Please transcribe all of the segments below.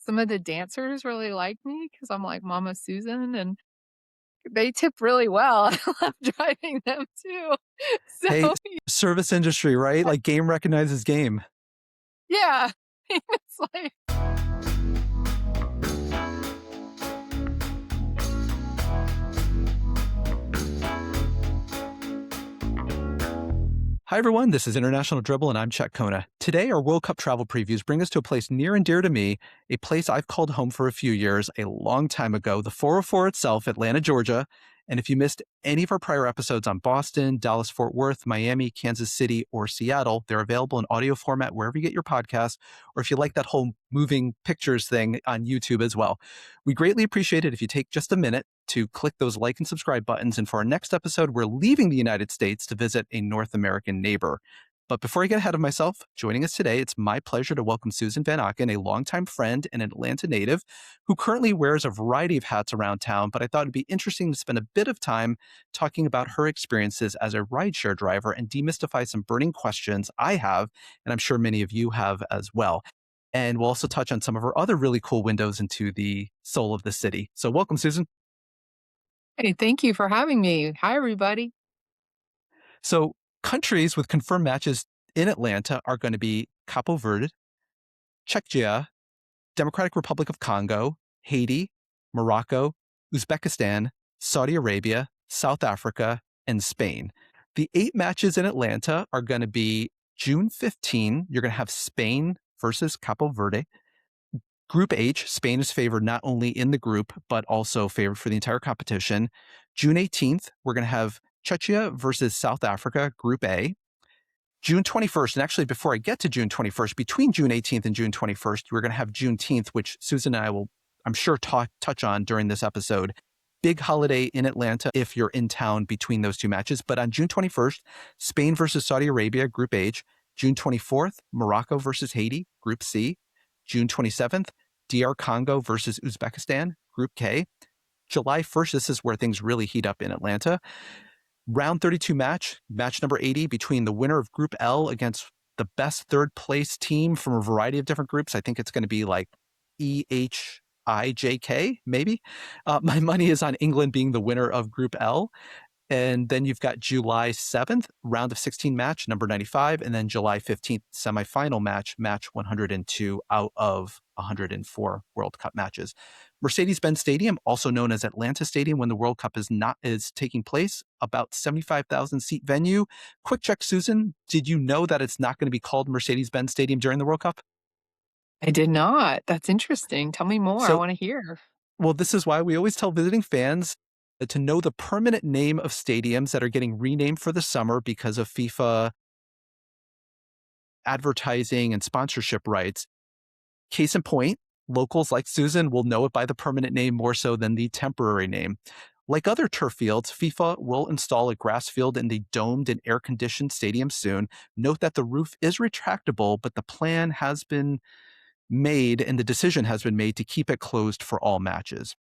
some of the dancers really like me because I'm like Mama Susan, and they tip really well. I love driving them too. Hey, So, service industry, right? Like game recognizes game. yeah, it's like Hi, everyone. This is International Dribble, and I'm Czech Kona. Today, our World Cup travel previews bring us to a place near and dear to me, a place I've called home for a few years, a long time ago, the 404 itself, Atlanta, Georgia. And if you missed any of our prior episodes on Boston, Dallas, Fort Worth, Miami, Kansas City, or Seattle, they're available in audio format wherever you get your podcasts, or if you like that whole moving pictures thing on YouTube as well. We greatly appreciate it if you take just a minute to click those like and subscribe buttons. And for our next episode, we're leaving the United States to visit a North American neighbor. But before I get ahead of myself, joining us today, it's my pleasure to welcome Susan Van Aacken, a longtime friend and an Atlanta native who currently wears a variety of hats around town. But I thought it'd be interesting to spend a bit of time talking about her experiences as a rideshare driver and demystify some burning questions I have, and I'm sure many of you have as well. And we'll also touch on some of her other really cool windows into the soul of the city. So welcome, Susan. hey, thank you for having me. Hi, everybody. So countries with confirmed matches in Atlanta are going to be Cabo Verde, Czechia, Democratic Republic of Congo, Haiti, Morocco, Uzbekistan, Saudi Arabia, South Africa, and Spain. The 8 matches in Atlanta are going to be June 15. You're going to have Spain versus Cabo Verde. Group H, Spain is favored not only in the group, but also favored for the entire competition. June 18th, we're going to have Czechia versus South Africa, Group A. June 21st, and actually before I get to June 21st, between June 18th and June 21st, we're going to have Juneteenth, which Susan and I will, I'm sure, touch on during this episode. Big holiday in Atlanta if you're in town between those two matches. But on June 21st, Spain versus Saudi Arabia, Group H. June 24th, Morocco versus Haiti, Group C. June 27th, DR Congo versus Uzbekistan, Group K. July 1st, this is where things really heat up in Atlanta. Round 32 match number 80 between the winner of Group L against the best third place team from a variety of different groups. I think it's going to be like EHIJK, maybe. My money is on England being the winner of Group L. And then you've got July 7th, round of 16 match, number 95. And then July 15th, semifinal match 102 out of 104 World Cup matches. Mercedes-Benz Stadium, also known as Atlanta Stadium when the World Cup is taking place, about 75,000 seat venue. Quick check, Susan, did you know that it's not going to be called Mercedes-Benz Stadium during the World Cup? I did not. That's interesting. Tell me more. I So, want to hear. well, this is why we always tell visiting fans to know the permanent name of stadiums that are getting renamed for the summer because of FIFA advertising and sponsorship rights. Case in point, locals like Susan will know it by the permanent name more so than the temporary name. Like other turf fields, FIFA will install a grass field in the domed and air-conditioned stadium soon. Note that the roof is retractable, but the plan has been made and the decision has been made to keep it closed for all matches.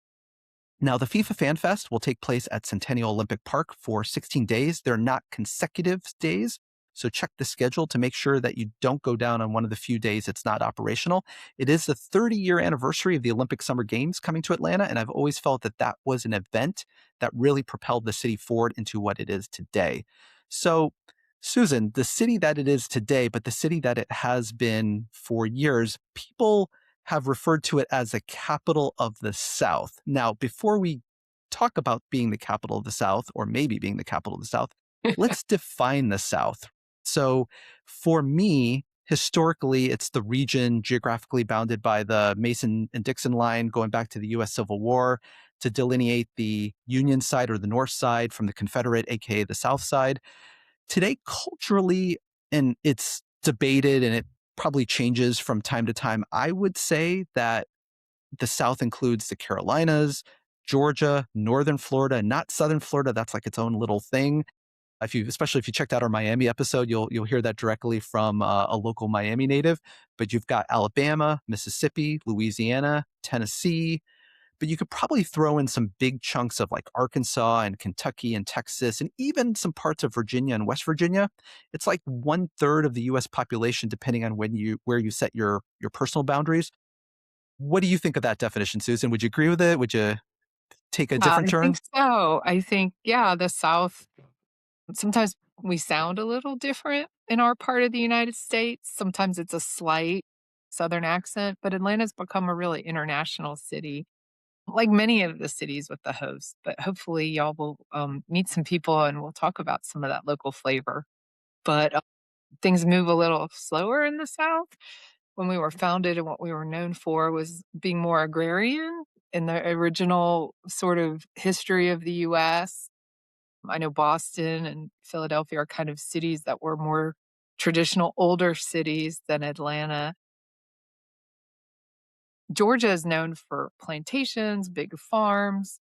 Now, the FIFA Fan Fest will take place at Centennial Olympic Park for 16 days. They're not consecutive days, so check the schedule to make sure that you don't go down on one of the few days it's not operational. It is the 30-year anniversary of the Olympic Summer Games coming to Atlanta, and I've always felt that that was an event that really propelled the city forward into what it is today. So, Susan, the city that it is today, but the city that it has been for years, people have referred to it as the capital of the South. Now, before we talk about being the capital of the South, or maybe being the capital of the South, let's define the South. So for me, historically, it's the region geographically bounded by the Mason and Dixon line going back to the U.S. Civil War to delineate the Union side or the North side from the Confederate, aka the South side. Today, culturally, and it's debated and it probably changes from time to time, I would say that the South includes the Carolinas, Georgia, Northern Florida, not Southern Florida. That's like its own little thing. Especially if you checked out our Miami episode, you'll hear that directly from a local Miami native. But you've got Alabama, Mississippi, Louisiana, Tennessee. But you could probably throw in some big chunks of like Arkansas and Kentucky and Texas and even some parts of Virginia and West Virginia. It's like 1/3 of the U.S. population, depending on where you set your personal boundaries. What do you think of that definition, Susan? Would you agree with it? Would you take a different I think turn? so. I think, yeah, the South, sometimes we sound a little different in our part of the United States. Sometimes it's a slight Southern accent, but Atlanta's become a really international city, like many of the cities with the host. But hopefully, y'all will meet some people and we'll talk about some of that local flavor. But things move a little slower in the South. When we were founded and what we were known for was being more agrarian in the original sort of history of the US. I know Boston and Philadelphia are kind of cities that were more traditional, older cities than Atlanta. Georgia is known for plantations, big farms.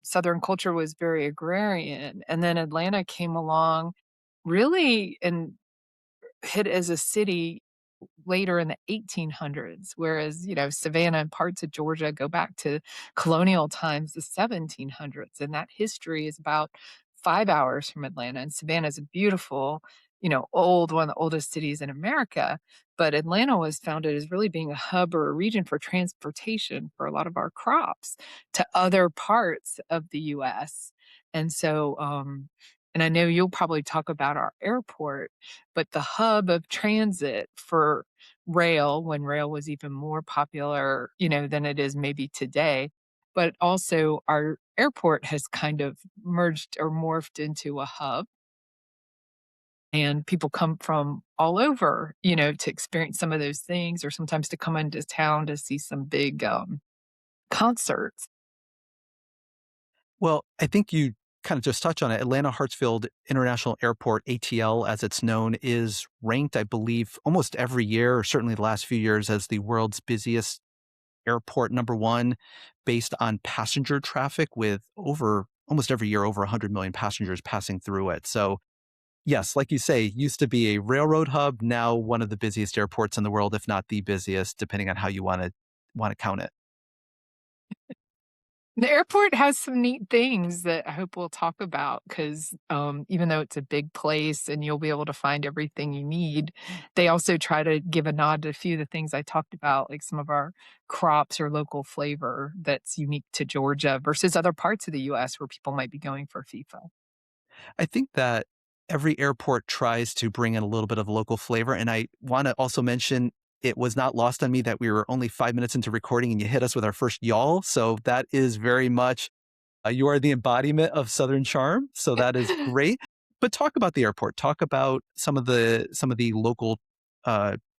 Southern culture was very agrarian. And then Atlanta came along really and hit as a city later in the 1800s, whereas, Savannah and parts of Georgia go back to colonial times, the 1700s, and that history is about 5 hours from Atlanta, and Savannah is a beautiful, one of the oldest cities in America, but Atlanta was founded as really being a hub or a region for transportation for a lot of our crops to other parts of the US, and so, and I know you'll probably talk about our airport, but the hub of transit for rail, when rail was even more popular, than it is maybe today, but also our airport has kind of merged or morphed into a hub, and people come from all over, to experience some of those things or sometimes to come into town to see some big, concerts. Well, I think you kind of just touched on it. Atlanta Hartsfield International Airport, ATL as it's known, is ranked, I believe, almost every year, or certainly the last few years, as the world's busiest airport, number one, based on passenger traffic, with over almost every year over 100 million passengers passing through it. So, yes, like you say, used to be a railroad hub, now one of the busiest airports in the world, if not the busiest, depending on how you want to count it. The airport has some neat things that I hope we'll talk about because even though it's a big place and you'll be able to find everything you need, they also try to give a nod to a few of the things I talked about, like some of our crops or local flavor that's unique to Georgia versus other parts of the US where people might be going for FIFA. I think that every airport tries to bring in a little bit of local flavor. And I want to also mention it was not lost on me that we were only 5 minutes into recording and you hit us with our first y'all. So that is very much, you are the embodiment of Southern charm. So that is great. But talk about the airport. Talk about some of the local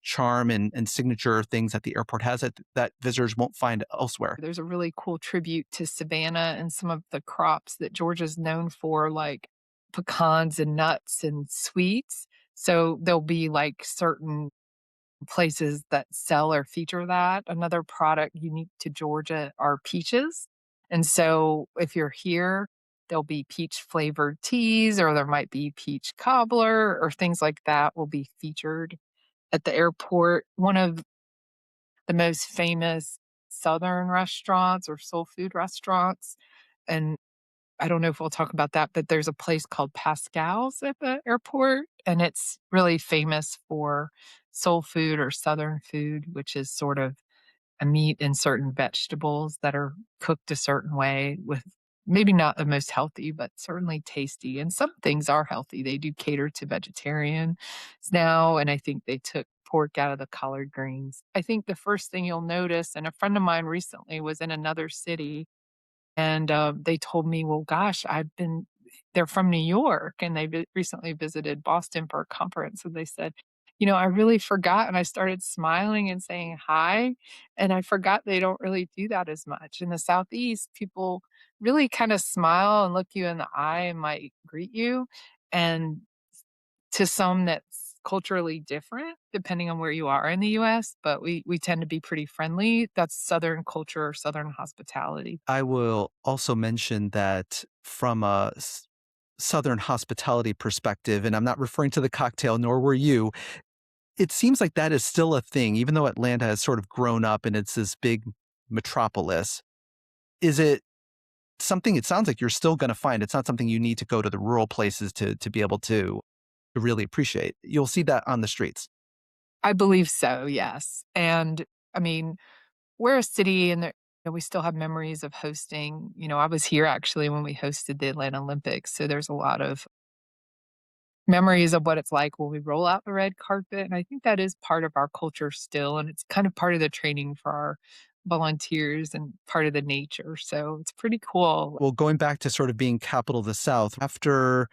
charm and signature things that the airport has that visitors won't find elsewhere. There's a really cool tribute to Savannah and some of the crops that Georgia's known for, like pecans and nuts and sweets. So there'll be like certain places that sell or feature that. Another product unique to Georgia are peaches. And so if you're here, there'll be peach flavored teas or there might be peach cobbler or things like that will be featured at the airport. One of the most famous Southern restaurants or soul food restaurants. And I don't know if we'll talk about that, but there's a place called Pascal's at the airport, and it's really famous for soul food or Southern food, which is sort of a meat and certain vegetables that are cooked a certain way with maybe not the most healthy, but certainly tasty. And some things are healthy. They do cater to vegetarians now, and I think they took pork out of the collard greens. I think the first thing you'll notice, and a friend of mine recently was in another city and, they told me, "Well, gosh, they're from New York, and they recently visited Boston for a conference, and they said, I really forgot," and I started smiling and saying hi, and I forgot they don't really do that as much. In the Southeast, people really kinda smile and look you in the eye and might greet you, and to some that's culturally different depending on where you are in the US, but we tend to be pretty friendly. That's Southern culture or Southern hospitality. I will also mention that from a Southern hospitality perspective, and I'm not referring to the cocktail, nor were you, it seems like that is still a thing, even though Atlanta has sort of grown up and it's this big metropolis. Is it something it sounds like you're still going to find? It's not something you need to go to the rural places to be able to really appreciate. You'll see that on the streets. I believe so, yes, and, I mean, we're a city and we still have memories of hosting. I was here actually when we hosted the Atlanta Olympics, so there's a lot of memories of what it's like when we roll out the red carpet, and I think that is part of our culture still, and it's kind of part of the training for our volunteers and part of the nature, so it's pretty cool. Well, going back to sort of being capital of the South, after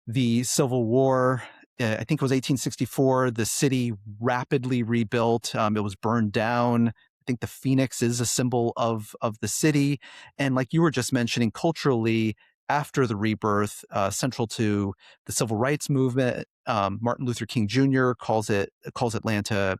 the Civil War, I think it was 1864, the city rapidly rebuilt. It was burned down. I think the phoenix is a symbol of the city. And like you were just mentioning, culturally, after the rebirth, central to the civil rights movement, Martin Luther King Jr. calls Atlanta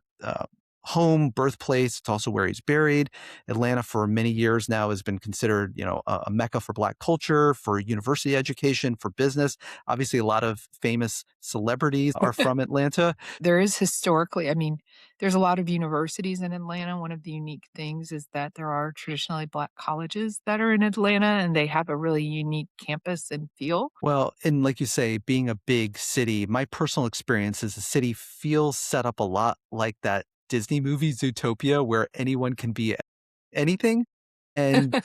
home, birthplace. It's also where he's buried. Atlanta for many years now has been considered, a mecca for Black culture, for university education, for business. Obviously, a lot of famous celebrities are from Atlanta. There is historically, I mean, there's a lot of universities in Atlanta. One of the unique things is that there are traditionally Black colleges that are in Atlanta, and they have a really unique campus and feel. Well, and like you say, being a big city, my personal experience is the city feels set up a lot like that Disney movie Zootopia, where anyone can be anything. And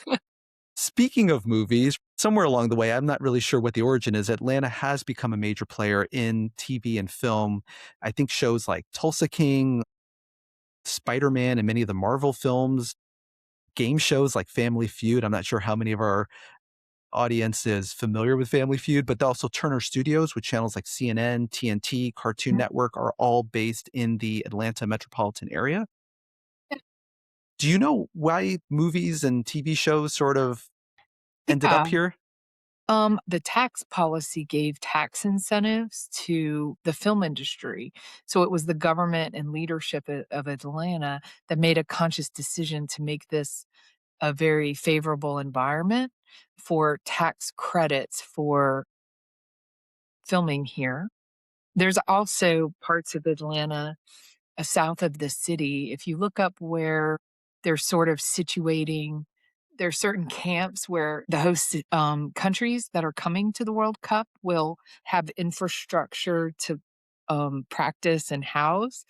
speaking of movies, somewhere along the way, I'm not really sure what the origin is. Atlanta has become a major player in TV and film. I think shows like Tulsa King, Spider-Man, and many of the Marvel films, game shows like Family Feud. I'm not sure how many of our audience is familiar with Family Feud, but also Turner Studios with channels like CNN, TNT, Cartoon Mhm. Network are all based in the Atlanta metropolitan area. Do you know why movies and TV shows sort of ended up Yeah. here? The tax policy gave tax incentives to the film industry. So it was the government and leadership of Atlanta that made a conscious decision to make this a very favorable environment for tax credits for filming here. There's also parts of Atlanta, south of the city. If you look up where they're sort of situating, there's certain camps where the host countries that are coming to the World Cup will have infrastructure to practice and house.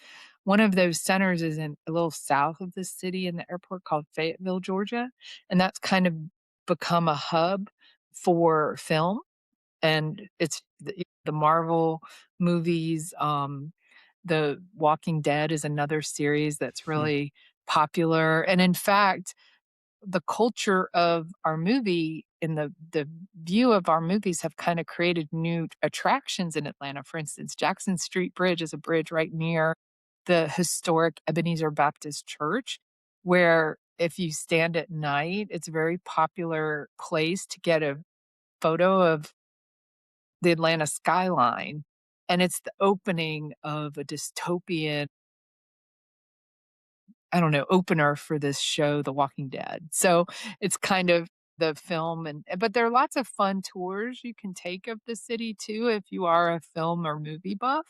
One of those centers is in a little south of the city in the airport called Fayetteville, Georgia, and that's kind of become a hub for film, and it's the Marvel movies, The Walking Dead is another series that's Hmm. really popular, and in fact, the culture of our movie and the view of our movies have kinda created new attractions in Atlanta. For instance, Jackson Street Bridge is a bridge right near the historic Ebenezer Baptist Church, where if you stand at night, it's a very popular place to get a photo of the Atlanta skyline, and it's the opening of a dystopian, I don't know, opener for this show, The Walking Dead. So, it's kind of the film but there are lots of fun tours you can take of the city too if you are a film or movie buff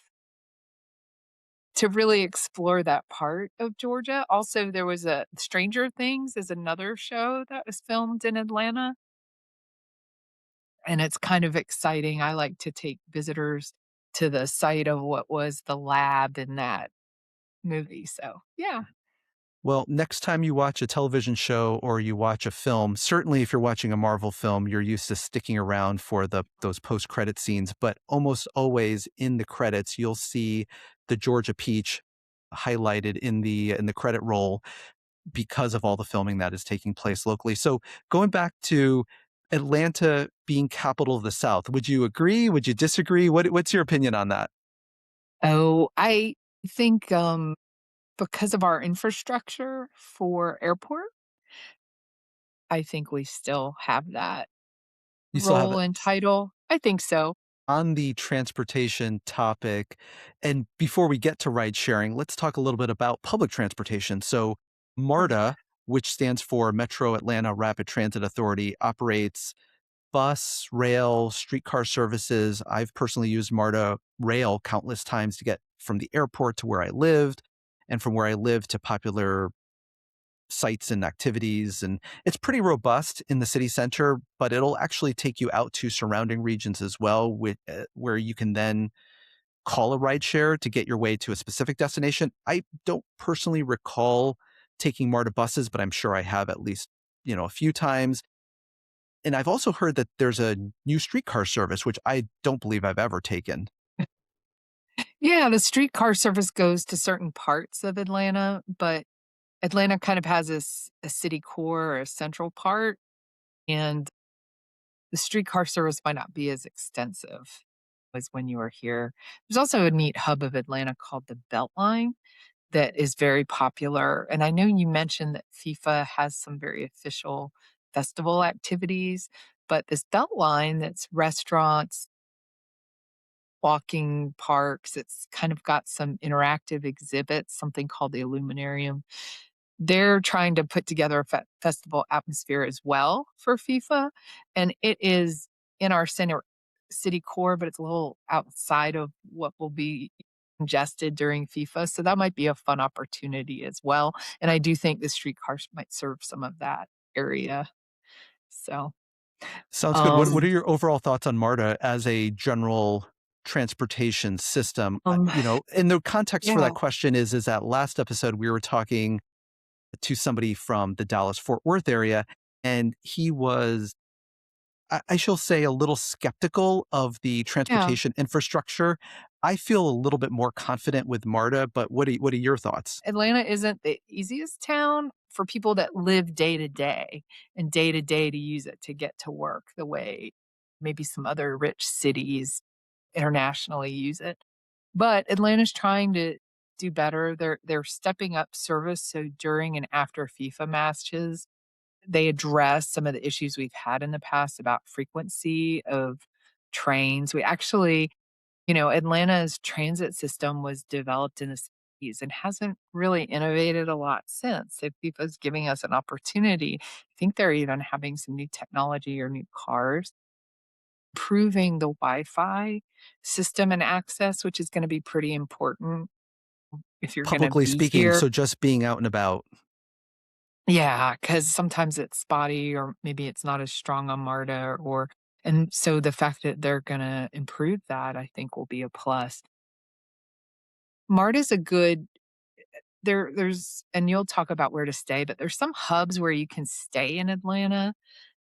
to really explore that part of Georgia. Also, there was a Stranger Things is another show that was filmed in Atlanta, and it's kind of exciting. I like to take visitors to the site of what was the lab in that movie, so, yeah. Well, next time you watch a television show or you watch a film, certainly if you're watching a Marvel film, you're used to sticking around for those post-credit scenes, but almost always in the credits, you'll see the Georgia peach highlighted in the credit roll because of all the filming that is taking place locally. So, going back to Atlanta being capital of the South, would you agree? Would you disagree? What's your opinion on that? Oh, I think, because of our infrastructure for airport, I think we still have that You still have role it. and title. I think so. On the transportation topic, and before we get to ride sharing, let's talk a little bit about public transportation. So, Oh, yeah. MARTA, which stands for Metro Atlanta Rapid Transit Authority, operates bus, rail, streetcar services. I've personally used MARTA rail countless times to get from the airport to where I lived, and from where I lived to popular sites and activities. And it's pretty robust in the city center, but it'll actually take you out to surrounding regions as well, where you can then call a rideshare to get your way to a specific destination. I don't personally recall taking MARTA buses, but I'm sure I have at least, a few times. And I've also heard that there's a new streetcar service, which I don't believe I've ever taken. Yeah, the streetcar service goes to certain parts of Atlanta, but Atlanta kind of has a city core or a central part, and the streetcar service might not be as extensive as when you are here. There's also a neat hub of Atlanta called the Beltline that is very popular, and I know you mentioned that FIFA has some very official festival activities, but this Beltline that's restaurants, walking parks, it's kind of got some interactive exhibits, something called the Illuminarium. They're trying to put together a festival atmosphere as well for FIFA, and it is in our center city core, but it's a little outside of what will be congested during FIFA, so that might be a fun opportunity as well, and I do think the streetcars might serve some of that area. So, Sounds good. What are um, your overall thoughts on MARTA as a general transportation system? um, And the context for that yeah, question is that last episode we were talking to somebody from the Dallas Fort Worth area, and he was, I shall say, a little skeptical of the yeah. transportation infrastructure. I feel a little bit more confident with MARTA, but what are your thoughts? Atlanta isn't the easiest town for people that live day to day to use it to get to work the way maybe some other rich cities internationally use it. But Atlanta's trying to do better. They're stepping up service, so during and after FIFA matches, they address some of the issues we've had in the past about frequency of trains. We actually Atlanta's transit system was developed in the '60s and hasn't really innovated a lot since. So FIFA's giving us an opportunity. I think they're even having some new technology or new cars, improving the Wi-Fi system and access, which is gonna be pretty important if you're gonna Publicly be speaking, here. so just being out and about. Yeah, because sometimes it's spotty or maybe it's not as strong on MARTA and so the fact that they're gonna improve that, I think, will be a plus. MARTA's a good there's and you'll talk about where to stay, but there's some hubs where you can stay in Atlanta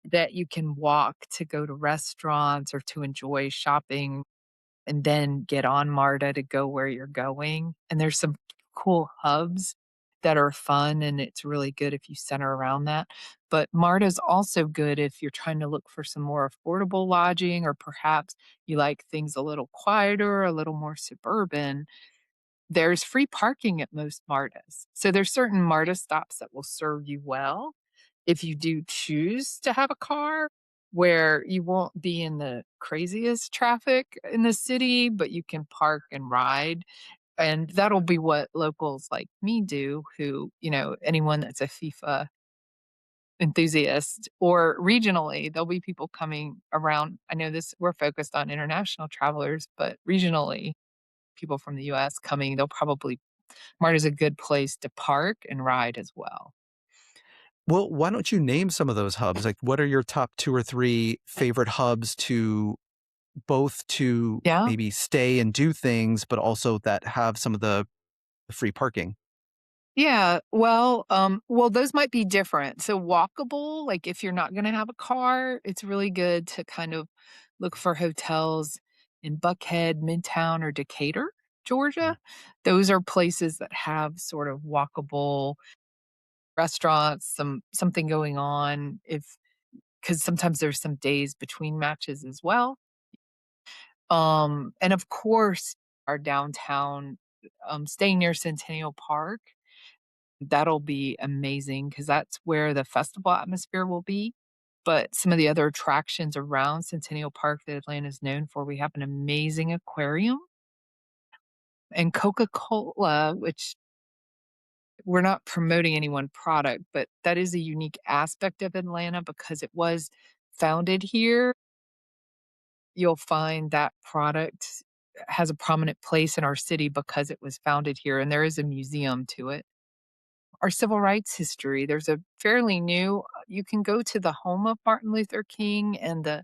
that you can walk to go to restaurants or to enjoy shopping and then get on MARTA to go where you're going, and there's some cool hubs that are fun, and it's really good if you center around that, but MARTA's also good if you're trying to look for some more affordable lodging or perhaps you like things a little quieter, a little more suburban. There's free parking at most MARTAs. So there's certain MARTA stops that will serve you well if you do choose to have a car, where you won't be in the craziest traffic in the city, but you can park and ride. And that'll be what locals like me do, who, anyone that's a FIFA enthusiast or regionally, there'll be people coming around. I know this we're focused on international travelers, but regionally, people from the US coming, they'll probably MARTA is a good place to park and ride as well. Well, why don't you name some of those hubs? Like, what are your top 2 or 3 favorite hubs to Yeah. maybe stay and do things, but also that have some of the free parking? Yeah, well, those might be different. So walkable, like if you're not gonna have a car, it's really good to kind of look for hotels in Buckhead, Midtown, or Decatur, Mm. Georgia. Those are places that have sort of walkable restaurants, something going on if because sometimes there's some days between matches as well. And of course, our downtown, staying near Centennial Park, that'll be amazing because that's where the festival atmosphere will be. But some of the other attractions around Centennial Park that Atlanta is known for, we have an amazing aquarium and Coca-Cola, which we're not promoting any one product, but that is a unique aspect of Atlanta because it was founded here. You'll find that product has a prominent place in our city because it was founded here, and there is a museum to it. Our civil rights history, there's a fairly new you can go to the home of Martin Luther King and the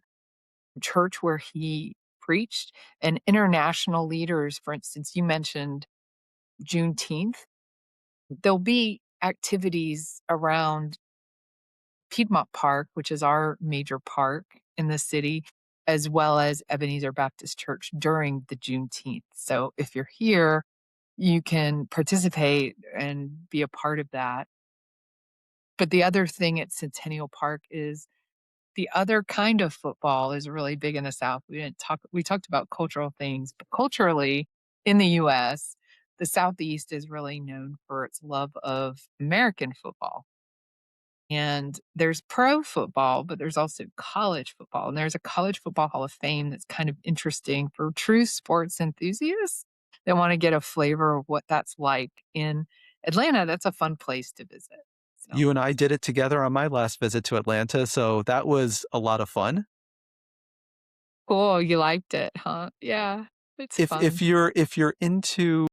church where he preached, and international leaders, for instance, you mentioned Juneteenth. There'll be activities around Piedmont Park, which is our major park in the city, as well as Ebenezer Baptist Church during the Juneteenth. So if you're here, you can participate and be a part of that. But the other thing at Centennial Park is the other kind of football is really big in the South. We talked about cultural things, but culturally in the US, the Southeast is really known for its love of American football. And there's pro football, but there's also college football. And there's a college football hall of fame that's kind of interesting for true sports enthusiasts that want to get a flavor of what that's like in Atlanta. That's a fun place to visit. So You and I did it together on my last visit to Atlanta, so that was a lot of fun. cool. You liked it, huh? Yeah, it's If fun. you're into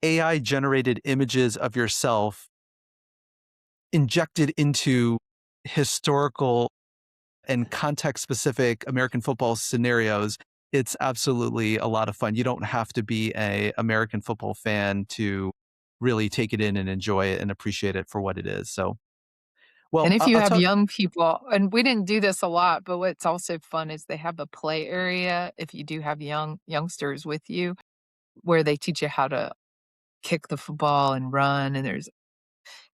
AI generated images of yourself injected into historical and context specific American football scenarios, it's absolutely a lot of fun. You don't have to be a American football fan to really take it in and enjoy it and appreciate it for what it is. So, well, And if you I'll have tell young people, and we didn't do this a lot, but what's also fun is they have a play area if you do have youngsters with you, where they teach you how to kick the football and run, and there's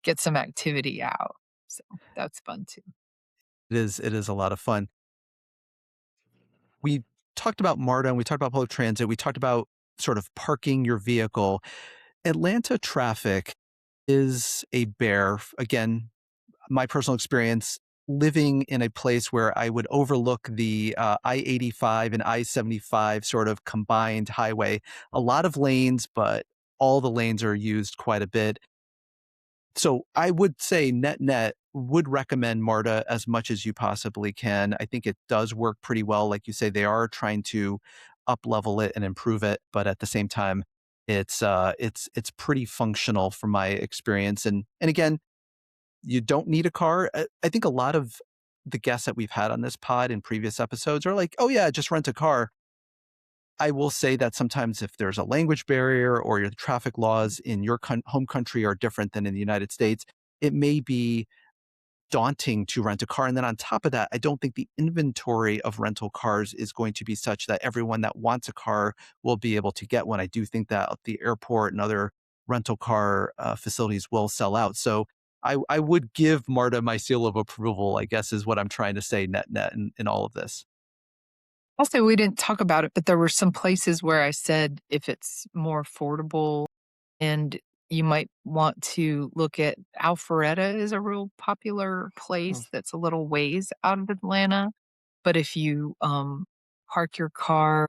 get some activity out. So that's fun too. it is a lot of fun. We talked about MARTA and we talked about public transit. We talked about sort of parking your vehicle. Atlanta traffic is a bear. Again, my personal experience living in a place where I would overlook the I-85 and I-75 sort of combined highway. A lot of lanes, but all the lanes are used quite a bit. So I would say net would recommend MARTA as much as you possibly can. I think it does work pretty well. Like you say, they are trying to up level it and improve it, but at the same time, it's pretty functional from my experience. And again, you don't need a car. I think a lot of the guests that we've had on this pod in previous episodes are like, oh yeah, just rent a car. I will say that sometimes if there's a language barrier or your traffic laws in your home country are different than in the United States, it may be daunting to rent a car. And then on top of that, I don't think the inventory of rental cars is going to be such that everyone that wants a car will be able to get one. I do think that the airport and other rental car facilities will sell out. So I would give MARTA my seal of approval, I guess is what I'm trying to say net in all of this. Also, we didn't talk about it, but there were some places where I said if it's more affordable and you might want to look at Alpharetta is a real popular Mm. place that's a little ways out of Atlanta. But if you park your car,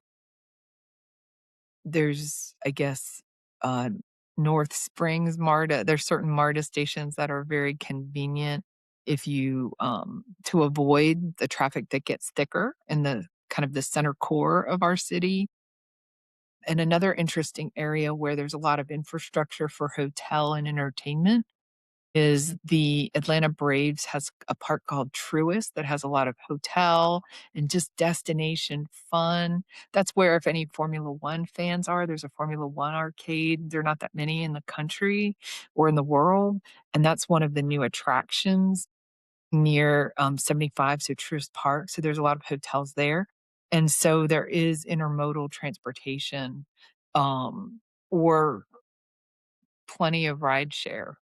there's, I guess, uh, North Springs MARTA. There's certain MARTA stations that are very convenient if you to avoid the traffic that gets thicker in the kind of the center core of our city. And another interesting area where there's a lot of infrastructure for hotel and entertainment is the Atlanta Braves has a park called Truist that has a lot of hotel and just destination fun. That's where if any Formula 1 fans are, there's a Formula 1 arcade. There are not that many in the country or in the world, and that's one of the new attractions near, 75, so Truist Park, so there's a lot of hotels there, and so there is intermodal transportation, or plenty of rideshare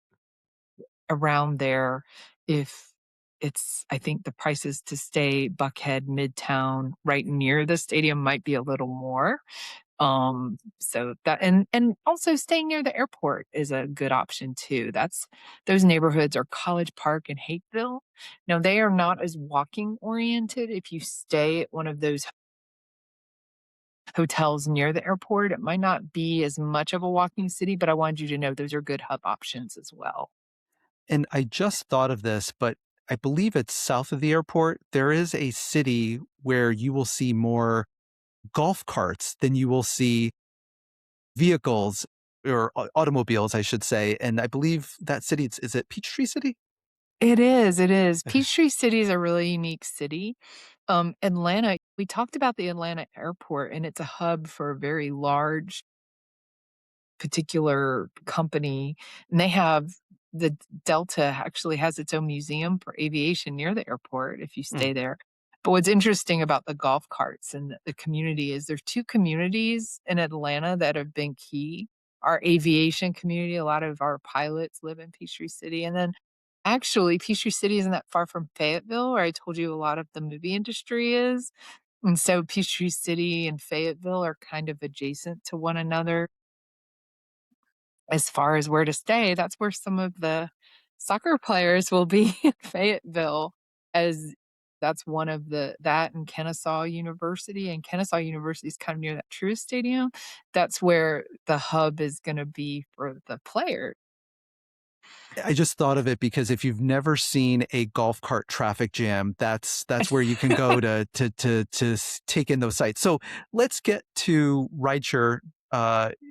around there if it's I think the prices to stay Buckhead, Midtown, right near the stadium might be a little more. So that and also staying near the airport is a good option too. That's those neighborhoods are College Park and Hateville. Now they are not as walking oriented. If you stay at one of those hotels near the airport, it might not be as much of a walking city, but I wanted you to know those are good hub options as well. And I just thought of this, but I believe it's south of the airport. There is a city where you will see more golf carts than you will see vehicles or automobiles, I should say. And I believe that city, is it Peachtree City? It is, it is. Peachtree City is a really unique city. Atlanta, we talked about the Atlanta airport, and it's a hub for very large particular company, and they have the Delta actually has its own museum for aviation near the airport if you Mm. stay there. But what's interesting about the golf carts and the community is there's 2 communities in Atlanta that have been key. Our aviation community, a lot of our pilots live in Peachtree City, and then actually, Peachtree City isn't that far from Fayetteville, where I told you a lot of the movie industry is, and so Peachtree City and Fayetteville are kind of adjacent to one another. As far as where to stay, that's where some of the soccer players will be in Fayetteville, as that's one of that and Kennesaw University, and Kennesaw University is kind of near that Truist Stadium. That's where the hub is gonna be for the players. I just thought of it because if you've never seen a golf cart traffic jam, that's where you can go to take in those sights. So let's get to rideshare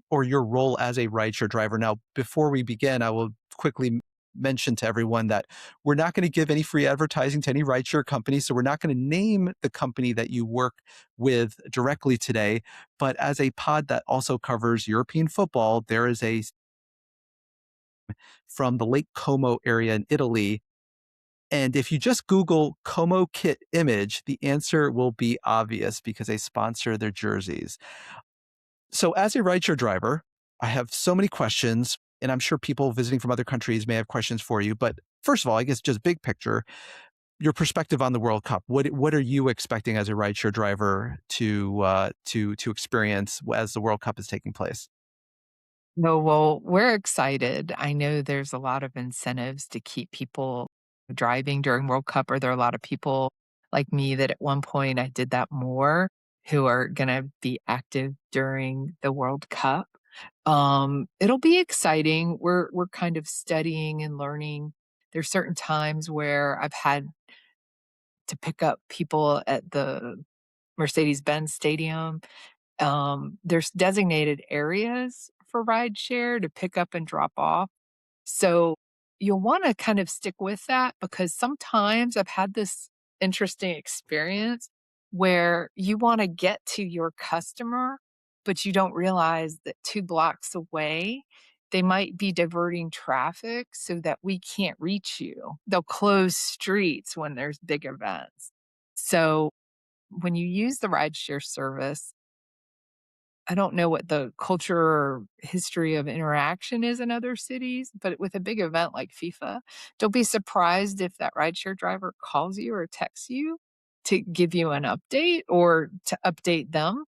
or your role as a rideshare driver. Now, before we begin, I will quickly mention to everyone that we're not going to give any free advertising to any rideshare company. So we're not going to name the company that you work with directly today. But as a pod that also covers European football, there is a from the Lake Como area in Italy. And if you just Google Como kit image, the answer will be obvious because they sponsor their jerseys. So, as a rideshare driver, I have so many questions, and I'm sure people visiting from other countries may have questions for you. But first of all, I guess just big picture, your perspective on the World Cup. What are you expecting as a rideshare driver to experience as the World Cup is taking place? No, well, we're excited. I know there's a lot of incentives to keep people driving during World Cup, or there are a lot of people like me that at one point I did that more, who are gonna be active during the World Cup. It'll be exciting. We're kind of studying and learning. There's certain times where I've had to pick up people at the Mercedes-Benz Stadium. There's designated areas for rideshare to pick up and drop off. So you'll wanna kind of stick with that, because sometimes I've had this interesting experience where you wanna get to your customer, but you don't realize that 2 blocks away, they might be diverting traffic so that we can't reach you. They'll close streets when there's big events. So when you use the rideshare service, I don't know what the culture or history of interaction is in other cities, but with a big event like FIFA, don't be surprised if that rideshare driver calls you or texts you to give you an update or to update them,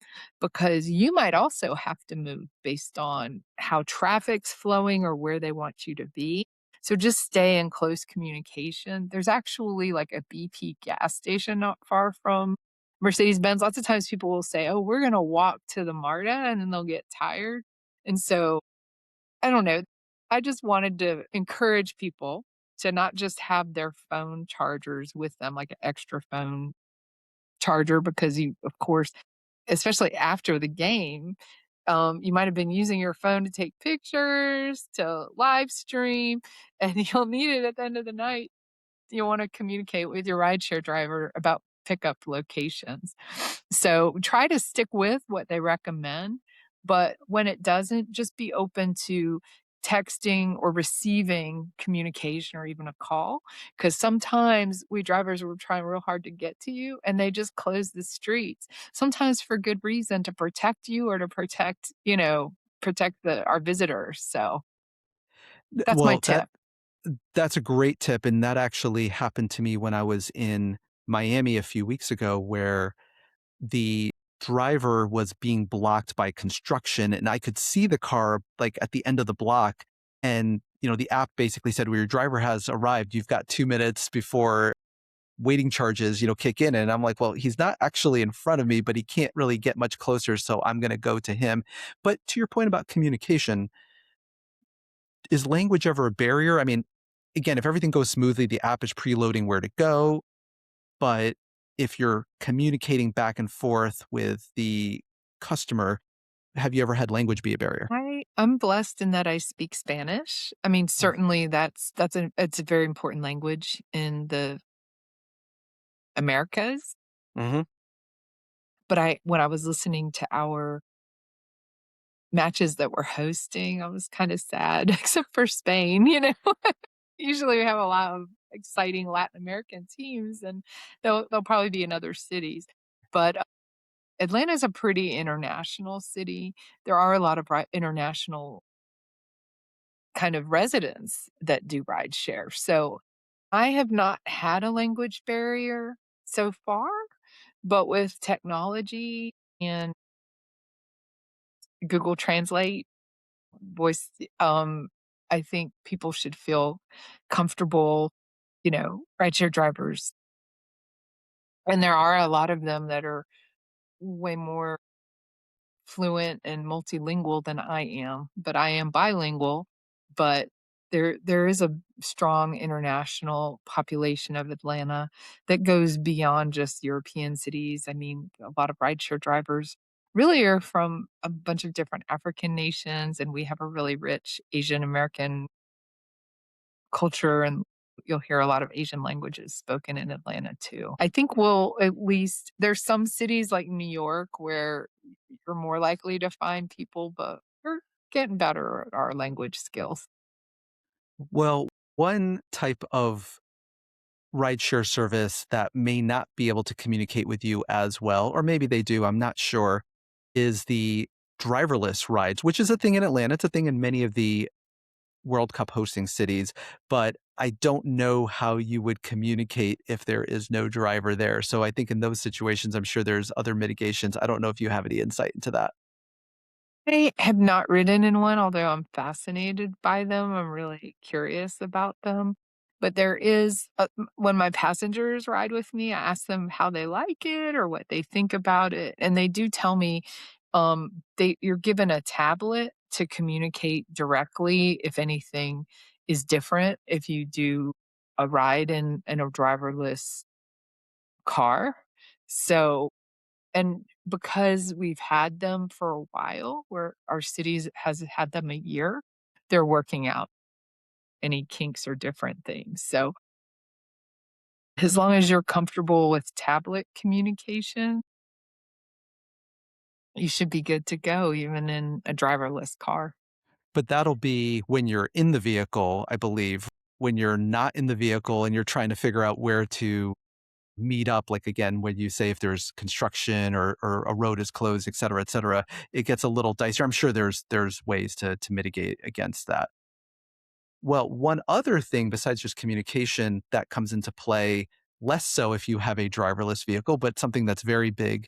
because you might also have to move based on how traffic's flowing or where they want you to be. So just stay in close communication. There's actually like a BP gas station not far from Mercedes-Benz. Lots of times people will say, "Oh, we're gonna walk to the MARTA," and then they'll get tired. And so, I don't know, I just wanted to encourage people to not just have their phone chargers with them, like an extra phone charger, because you of course, especially after the game, you might have been using your phone to take pictures, to live stream, and you'll need it at the end of the night. You wanna communicate with your rideshare driver about pickup locations. So, try to stick with what they recommend, but when it doesn't, just be open to texting or receiving communication or even a call, because sometimes we drivers will try real hard to get to you, and they just close the streets, sometimes for good reason, to protect you or to protect, protect the our visitors, so that's my Well, tip. that's a great tip, and that actually happened to me when I was in Miami a few weeks ago, where the driver was being blocked by construction, and I could see the car, like, at the end of the block, and, the app basically said, "Well, your driver has arrived. You've got 2 minutes before waiting charges, kick in," and I'm like, "Well, he's not actually in front of me, but he can't really get much closer, so I'm gonna go to him." But to your point about communication, is language ever a barrier? I mean, again, if everything goes smoothly, the app is preloading where to go. But if you're communicating back and forth with the customer, have you ever had language be a barrier? I'm blessed in that I speak Spanish. I mean, Mm. certainly it's a very important language in the Americas, Mhm. but I when I was listening to our matches that we're hosting. I was kinda sad, except for Spain, you know? Usually, we have a lot of exciting Latin American teams, and they'll probably be in other cities. But, Atlanta's a pretty international city. There are a lot of international kind of residents that do rideshare. So, I have not had a language barrier so far, but with technology and Google Translate, voice, I think people should feel comfortable, rideshare drivers, and there are a lot of them that are way more fluent and multilingual than I am, but I am bilingual, but there is a strong international population of Atlanta that goes beyond just European cities. I mean, a lot of rideshare drivers really are from a bunch of different African nations, and we have a really rich Asian American culture, and you'll hear a lot of Asian languages spoken in Atlanta too. I think we'll at least there's some cities like New York where you're more likely to find people, but we're getting better at our language skills. Well, one type of rideshare service that may not be able to communicate with you as well, or maybe they do, I'm not sure, is the driverless rides, which is a thing in Atlanta. It's a thing in many of the World Cup hosting cities, but I don't know how you would communicate if there is no driver there. So I think in those situations, I'm sure there's other mitigations. I don't know if you have any insight into that. I have not ridden in one, although I'm fascinated by them. I'm really curious about them. But there is when my passengers ride with me, I ask them how they like it or what they think about it, and they do tell me you're given a tablet to communicate directly if anything is different if you do a ride in a driverless car. So and because we've had them for a while, where our cities has had them a year, they're working out any kinks or different things. So, as long as you're comfortable with tablet communication, you should be good to go even in a driverless car. But that'll be when you're in the vehicle, I believe. When you're not in the vehicle and you're trying to figure out where to meet up, like again, when you say if there's construction or a road is closed, et cetera, it gets a little dicier. I'm sure there's ways to mitigate against that. Well, one other thing besides just communication that comes into play, less so if you have a driverless vehicle, but something that's very big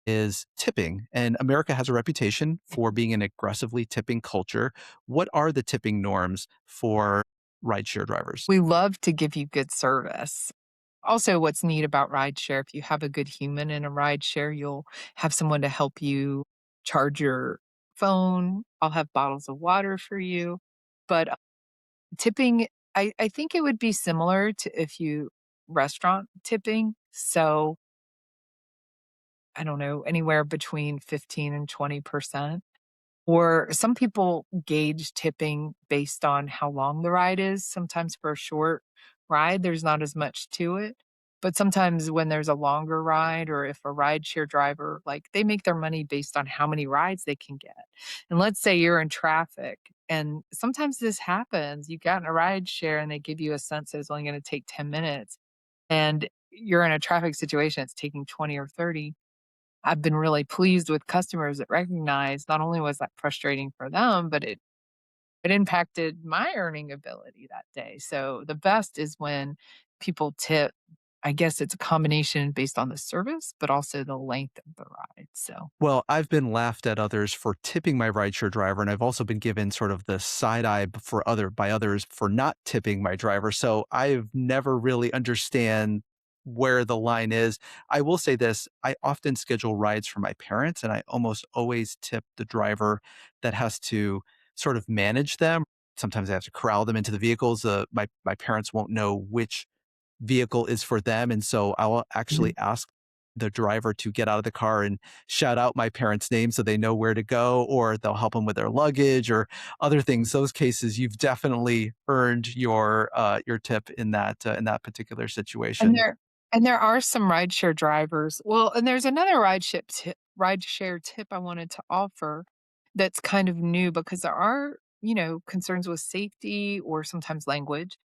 is tipping. And America has a reputation for being an aggressively tipping culture. What are the tipping norms for rideshare drivers? We love to give you good service. Also, what's neat about rideshare, if you have a good human in a rideshare, you'll have someone to help you charge your phone. I'll have bottles of water for you. But tipping, I think it would be similar to if you restaurant tipping. So, I don't know, anywhere between 15 and 20%. Or some people gauge tipping based on how long the ride is. Sometimes for a short ride, there's not as much to it. But sometimes when there's a longer ride or if a rideshare driver, like they make their money based on how many rides they can get. And let's say you're in traffic and sometimes this happens. You got in a rideshare and they give you a sense that it's only going to take 10 minutes and you're in a traffic situation, it's taking 20 or 30. I've been really pleased with customers that recognize not only was that frustrating for them, but it impacted my earning ability that day. So the best is when people tip. I guess it's a combination based on the service, but also the length of the ride. So Well, I've been laughed at others for tipping my rideshare driver, and I've also been given sort of the side eye by others for not tipping my driver. So I've never really understand where the line is. I will say this, I often schedule rides for my parents, and I almost always tip the driver that has to sort of manage them. Sometimes I have to corral them into the vehicles. My parents won't know which vehicle is for them. And so I will actually ask the driver to get out of the car and shout out my parents' name so they know where to go, or they'll help them with their luggage or other things. Those cases, you've definitely earned your tip in that particular and situation. there are some rideshare drivers. Well, and there's another rideshare tip I wanted to offer that's kind of new because there are, concerns with safety or sometimes language.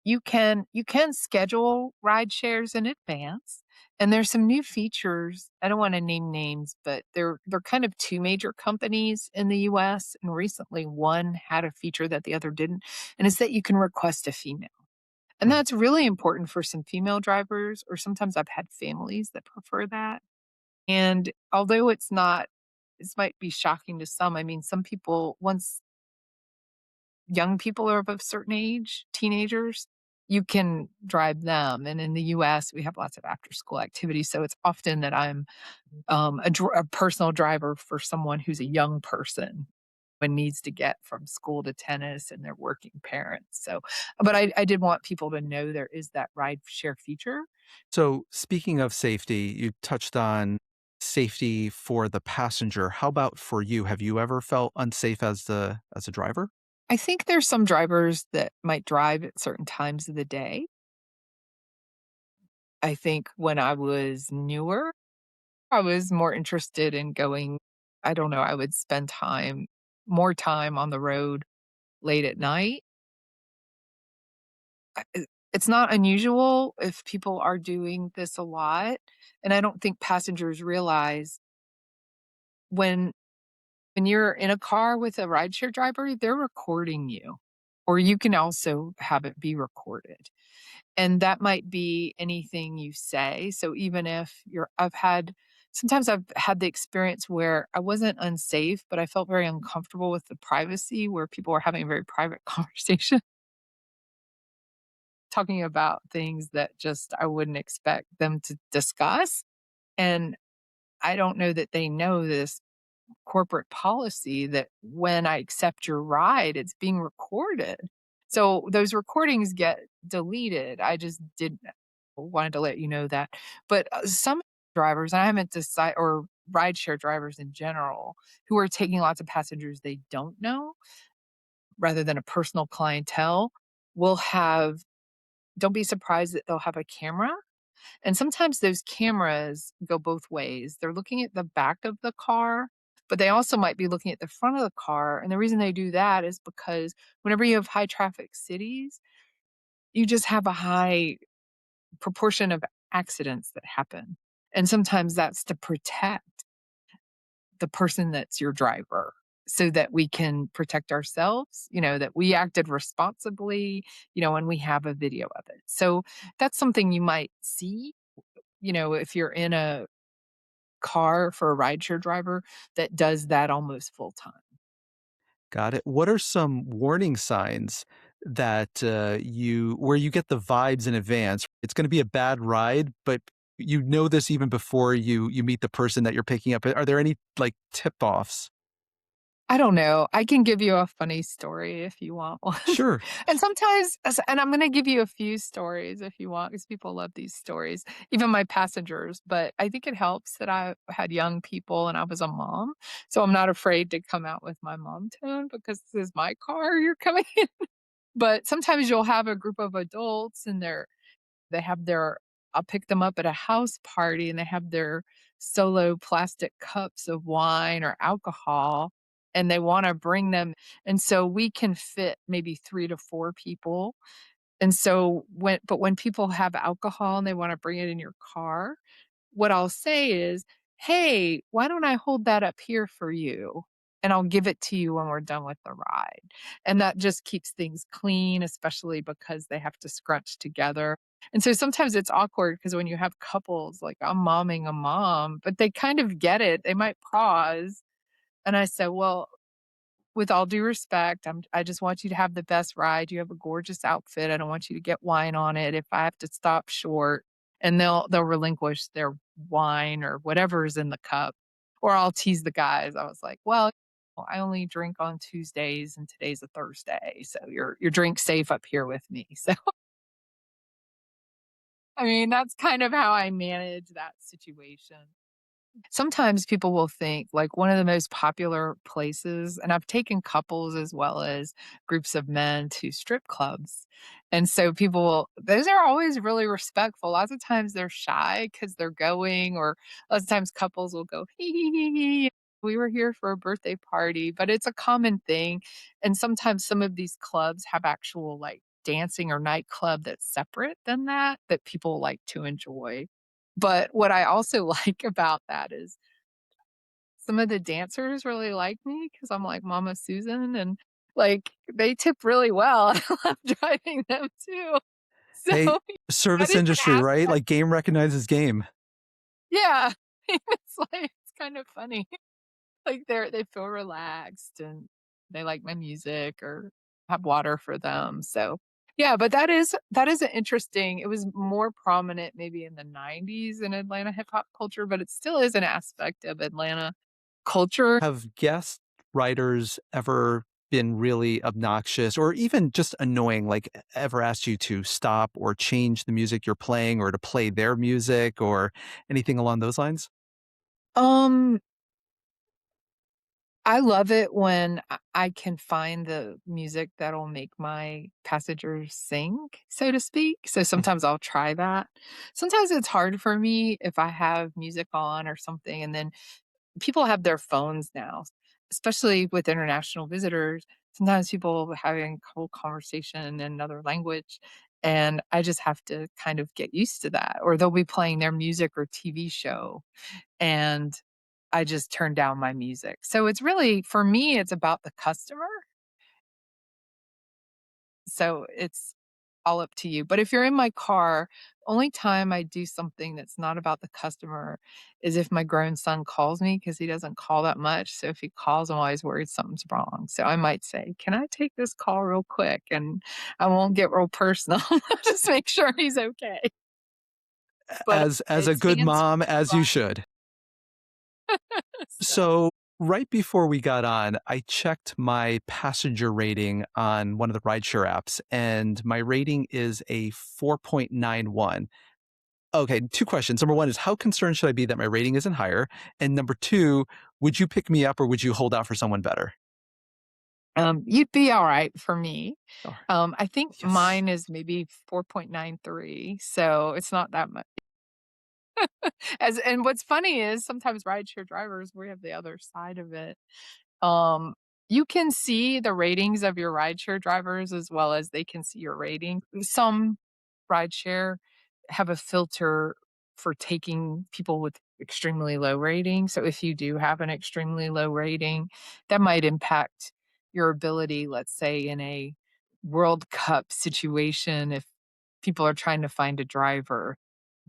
You can schedule ride shares in advance, and there's some new features. I don't wanna name names, but they're kind of 2 major companies in the US, and recently one had a feature that the other didn't, and it's that you can request a female. And Hmm. that's really important for some female drivers, or sometimes I've had families that prefer that. And although it's not this might be shocking to some, I mean, some people once young people are of a certain age, teenagers, you can drive them. And in the US, we have lots of after school activities. So it's often that I'm a personal driver for someone who's a young person and needs to get from school to tennis and they're working parents. So, but I did want people to know there is that ride share feature. So, speaking of safety, you touched on safety for the passenger. How about for you? Have you ever felt unsafe as a driver? I think there's some drivers that might drive at certain times of the day. I think when I was newer, I was more interested in going. I don't know, I would spend more time on the road late at night. It's not unusual if people are doing this a lot, and I don't think passengers realize when you're in a car with a rideshare driver, they're recording you, or you can also have it be recorded. And that might be anything you say. So even if sometimes I've had the experience where I wasn't unsafe, but I felt very uncomfortable with the privacy where people were having a very private conversation, talking about things that just I wouldn't expect them to discuss. And I don't know that they know this corporate policy that when I accept your ride, it's being recorded. So those recordings get deleted. I just did wanted to let you know that. But some drivers, and I haven't decided, or rideshare drivers in general, who are taking lots of passengers they don't know rather than a personal clientele, will have, don't be surprised that they'll have a camera. And sometimes those cameras go both ways. They're looking at the back of the car, but they also might be looking at the front of the car. And the reason they do that is because whenever you have high traffic cities, you just have a high proportion of accidents that happen. And sometimes that's to protect the person that's your driver so that we can protect ourselves, that we acted responsibly, when we have a video of it. So that's something you might see, if you're in a car for a rideshare driver that does that almost full time. Got it. What are some warning signs that you where you get the vibes in advance? It's going to be a bad ride, but you know this even before you meet the person that you're picking up. Are there any like tip offs? I don't know. I can give you a funny story if you want one. Sure. And sometimes and I'm gonna give you a few stories if you want, because people love these stories, even my passengers, but I think it helps that I had young people and I was a mom, so I'm not afraid to come out with my mom tone because this is my car you're coming in. But sometimes you'll have a group of adults and they have their I'll pick them up at a house party and they have their solo plastic cups of wine or alcohol and they wanna bring them, and so we can fit maybe 3 to 4 people, and so when people have alcohol and they wanna bring it in your car, what I'll say is, "Hey, why don't I hold that up here for you, and I'll give it to you when we're done with the ride." And that just keeps things clean, especially because they have to scrunch together. And so sometimes it's awkward because when you have couples, like I'm momming a mom, but they kind of get it. They might pause, and I say, "Well, with all due respect, I just want you to have the best ride. You have a gorgeous outfit. I don't want you to get wine on it. If I have to stop short," and they'll relinquish their wine or whatever's in the cup. Or I'll tease the guys. I was like, "Well, I only drink on Tuesdays and today's a Thursday, so your drink's safe up here with me." So, I mean, that's kind of how I manage that situation. Sometimes people will think like one of the most popular places, and I've taken couples as well as groups of men to strip clubs. And so those are always really respectful. Lots of times they're shy because they're going, or lots of times couples will go, hee hee hee hee. we were here for a birthday party, but it's a common thing. And sometimes some of these clubs have actual like dancing or nightclub that's separate than that, that people like to enjoy. But what I also like about that is some of the dancers really like me because I'm like Mama Susan and like they tip really well. I love driving them too. So Hey, that service is an industry, right? aspect. Like game recognizes game. Yeah. It's kind of funny. Like they feel relaxed and they like my music or have water for them. So yeah, but that is an interesting. It was more prominent maybe in the 90s in Atlanta hip hop culture, but it still is an aspect of Atlanta culture. Have guest writers ever been really obnoxious or even just annoying, like ever asked you to stop or change the music you're playing or to play their music or anything along those lines? Um I love it when I can find the music that'll make my passengers sing, so to speak. So sometimes I'll try that. Sometimes it's hard for me if I have music on or something, and then people have their phones now, especially with international visitors. Sometimes people having a whole conversation in another language, and I just have to kind of get used to that. Or they'll be playing their music or TV show, and I just turn down my music. So it's really for me, it's about the customer. So it's all up to you. But if you're in my car, only time I do something that's not about the customer is if my grown son calls me because he doesn't call that much. So if he calls, I'm always worried something's wrong. So I might say, "Can I take this call real quick?" And I won't get real personal. Just make sure he's okay. But As a it's good hands mom, as you free. should. So So, right before we got on, I checked my passenger rating on one of the rideshare apps, and my rating is a 4.91. Okay, two questions. Number one is how concerned should I be that my rating isn't higher? And number two, would you pick me up or would you hold out for someone better? You'd be all right for me. Oh, I think yes. mine is maybe 4.93, so it's not that much. As and what's funny is sometimes rideshare drivers, we have the other side of it. Um, you can see the ratings of your rideshare drivers as well as they can see your rating. Some rideshare have a filter for taking people with extremely low rating. So if you do have an extremely low rating, that might impact your ability, let's say, in a World Cup situation if people are trying to find a driver,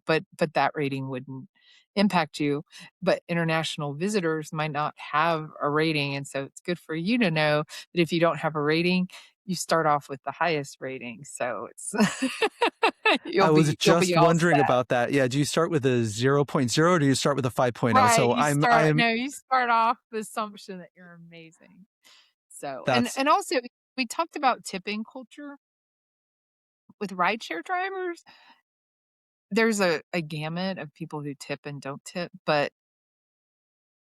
but that rating wouldn't impact you. But international visitors might not have a rating, and so it's good for you to know that if you don't have a rating, you start off with the highest rating. So it's I was you'll just be all wondering set. about that. Yeah, do you start with a zero point zero or do you start with a 5.0? Right, So you start I'm no, you start off the assumption that you're amazing. So, that's and also we talked about tipping culture with rideshare drivers. There's a gamut of people who tip and don't tip, but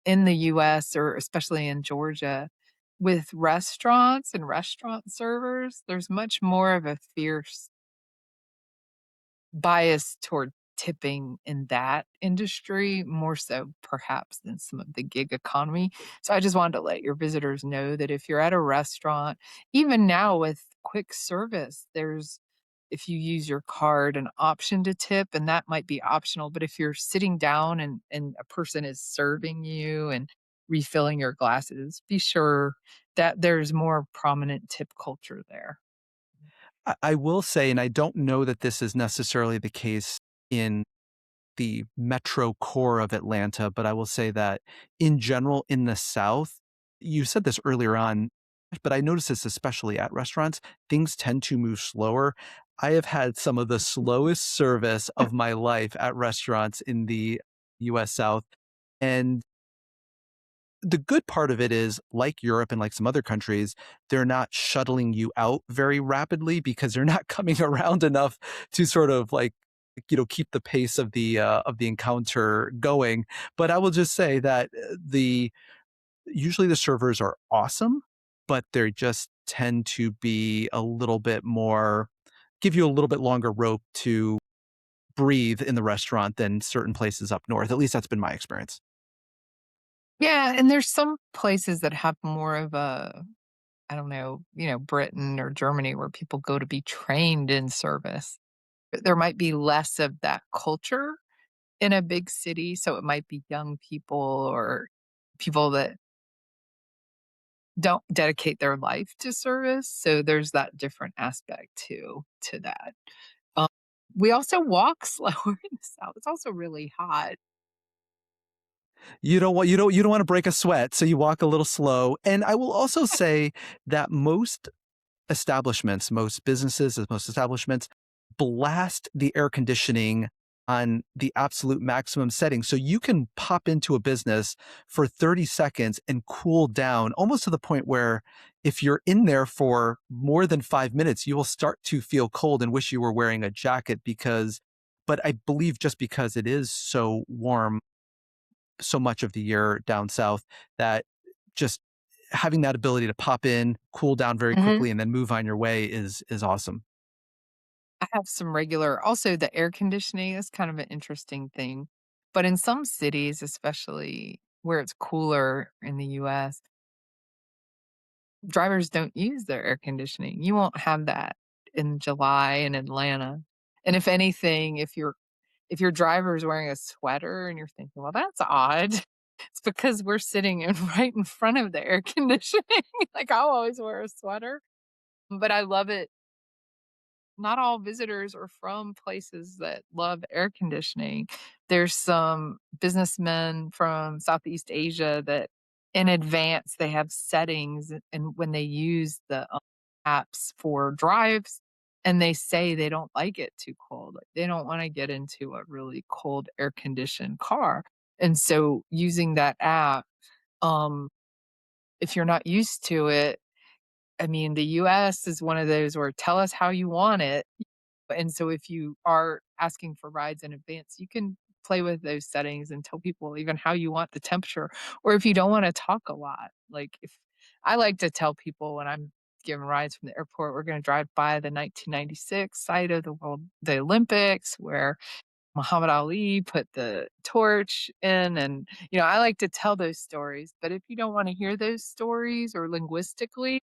in the US or especially in Georgia, with restaurants and restaurant servers, there's much more of a fierce bias toward tipping in that industry, more so perhaps than some of the gig economy. So I just wanted to let your visitors know that if you're at a restaurant, even now with quick service, there's if you use your card, an option to tip, and that might be optional. But if you're sitting down and a person is serving you and refilling your glasses, be sure that there's more prominent tip culture there. I will say, and I don't know that this is necessarily the case in the metro core of Atlanta, but I will say that in general in the South, you said this earlier on, but I notice this especially at restaurants, things tend to move slower. I have had some of the slowest service of my life at restaurants in the US South. And the good part of it is, like Europe and like some other countries, they're not shuttling you out very rapidly because they're not coming around enough to sort of like, keep the pace of the encounter going. But I will just say that the usually the servers are awesome, but they just tend to be a little bit more, give you a little bit longer rope to breathe in the restaurant than certain places up north. At least that's been my experience. Yeah, and there's some places that have more of a, I don't know, Britain or Germany where people go to be trained in service. There might be less of that culture in a big city, so it might be young people or people that don't dedicate their life to service, so there's that different aspect too to that. Um, we also walk slower in the South. It's also really hot. You don't want to break a sweat, so you walk a little slow. And I will also say that most establishments, most businesses, most establishments blast the air conditioning on the absolute maximum setting. So you can pop into a business for 30 seconds and cool down almost to the point where if you're in there for more than 5 minutes, you will start to feel cold and wish you were wearing a jacket but I believe just because it is so warm so much of the year down south that just having that ability to pop in, cool down very Mhm. quickly, and then move on your way is awesome. I have some regular also, the air conditioning is kind of an interesting thing, but in some cities, especially where it's cooler in the US, drivers don't use their air conditioning. You won't have that in July in Atlanta, and if anything, if your driver is wearing a sweater and you're thinking, "Well, that's odd," it's because we're sitting in right in front of the air conditioning. Like, I'll always wear a sweater, but I love it. Not all visitors are from places that love air conditioning. There's some businessmen from Southeast Asia that in advance, they have settings and when they use the, apps for drives, and they say they don't like it too cold. Like, they don't wanna get into a really cold air-conditioned car, and so using that app, um, if you're not used to it, I mean, the US is one of those where tell us how you want it. And so if you are asking for rides in advance, you can play with those settings and tell people even how you want the temperature, or if you don't wanna talk a lot. Like, if I like to tell people when I'm giving rides from the airport, we're gonna drive by the 1996 site of the Olympics where Muhammad Ali put the torch in, and, I like to tell those stories, but if you don't wanna hear those stories or linguistically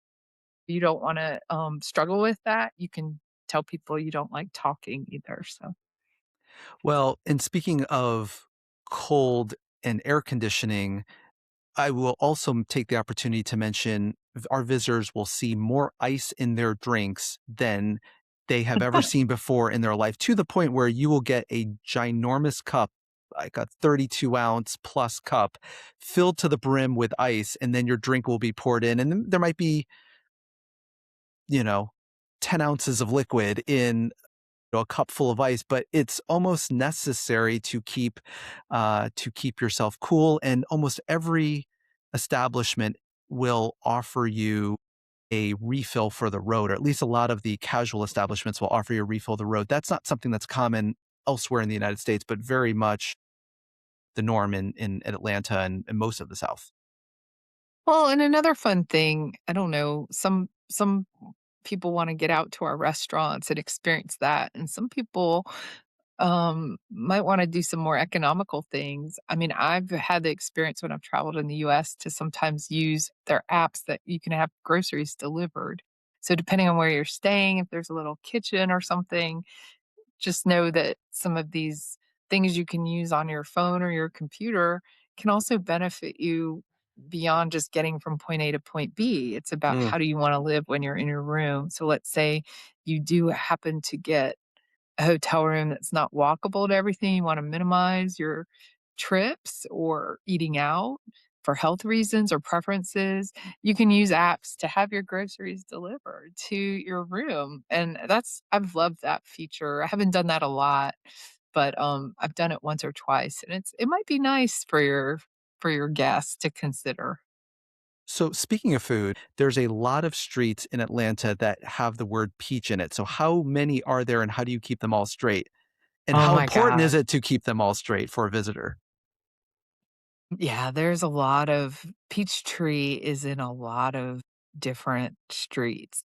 you don't wanna, struggle with that, you can tell people you don't like talking either, so Well, and speaking of cold and air conditioning, I will also take the opportunity to mention our visitors will see more ice in their drinks than they have ever seen before in their life, to the point where you will get a ginormous cup, like a 32-ounce plus cup, filled to the brim with ice, and then your drink will be poured in. And then there might be, you know, 10 ounces of liquid in a cup full of ice, but it's almost necessary to keep yourself cool. And almost every establishment will offer you a refill for the road, or at least a lot of the casual establishments will offer you a refill of the road. That's not something that's common elsewhere in the United States, but very much the norm in Atlanta and most of the South. well, and another fun thing, I don't know, some people wanna get out to our restaurants and experience that, and some people, might wanna do some more economical things. I mean, I've had the experience when I've traveled in the US to sometimes use their apps that you can have groceries delivered. So depending on where you're staying, if there's a little kitchen or something, just know that some of these things you can use on your phone or your computer can also benefit you beyond just getting from point A to point B. It's about Mm. how do you want to live when you're in your room. So let's say you do happen to get a hotel room that's not walkable to everything, you wanna minimize your trips or eating out for health reasons or preferences, you can use apps to have your groceries delivered to your room, and I've loved that feature. I haven't done that a lot, but, I've done it once or twice, and it might be nice for your guests to consider. So, speaking of food, there's a lot of streets in Atlanta that have the word peach in it. So, how many are there and how do you keep them all straight? And Oh how my important is god. it to keep them all straight for a visitor? Yeah, there's a lot of Peachtree is in a lot of different streets.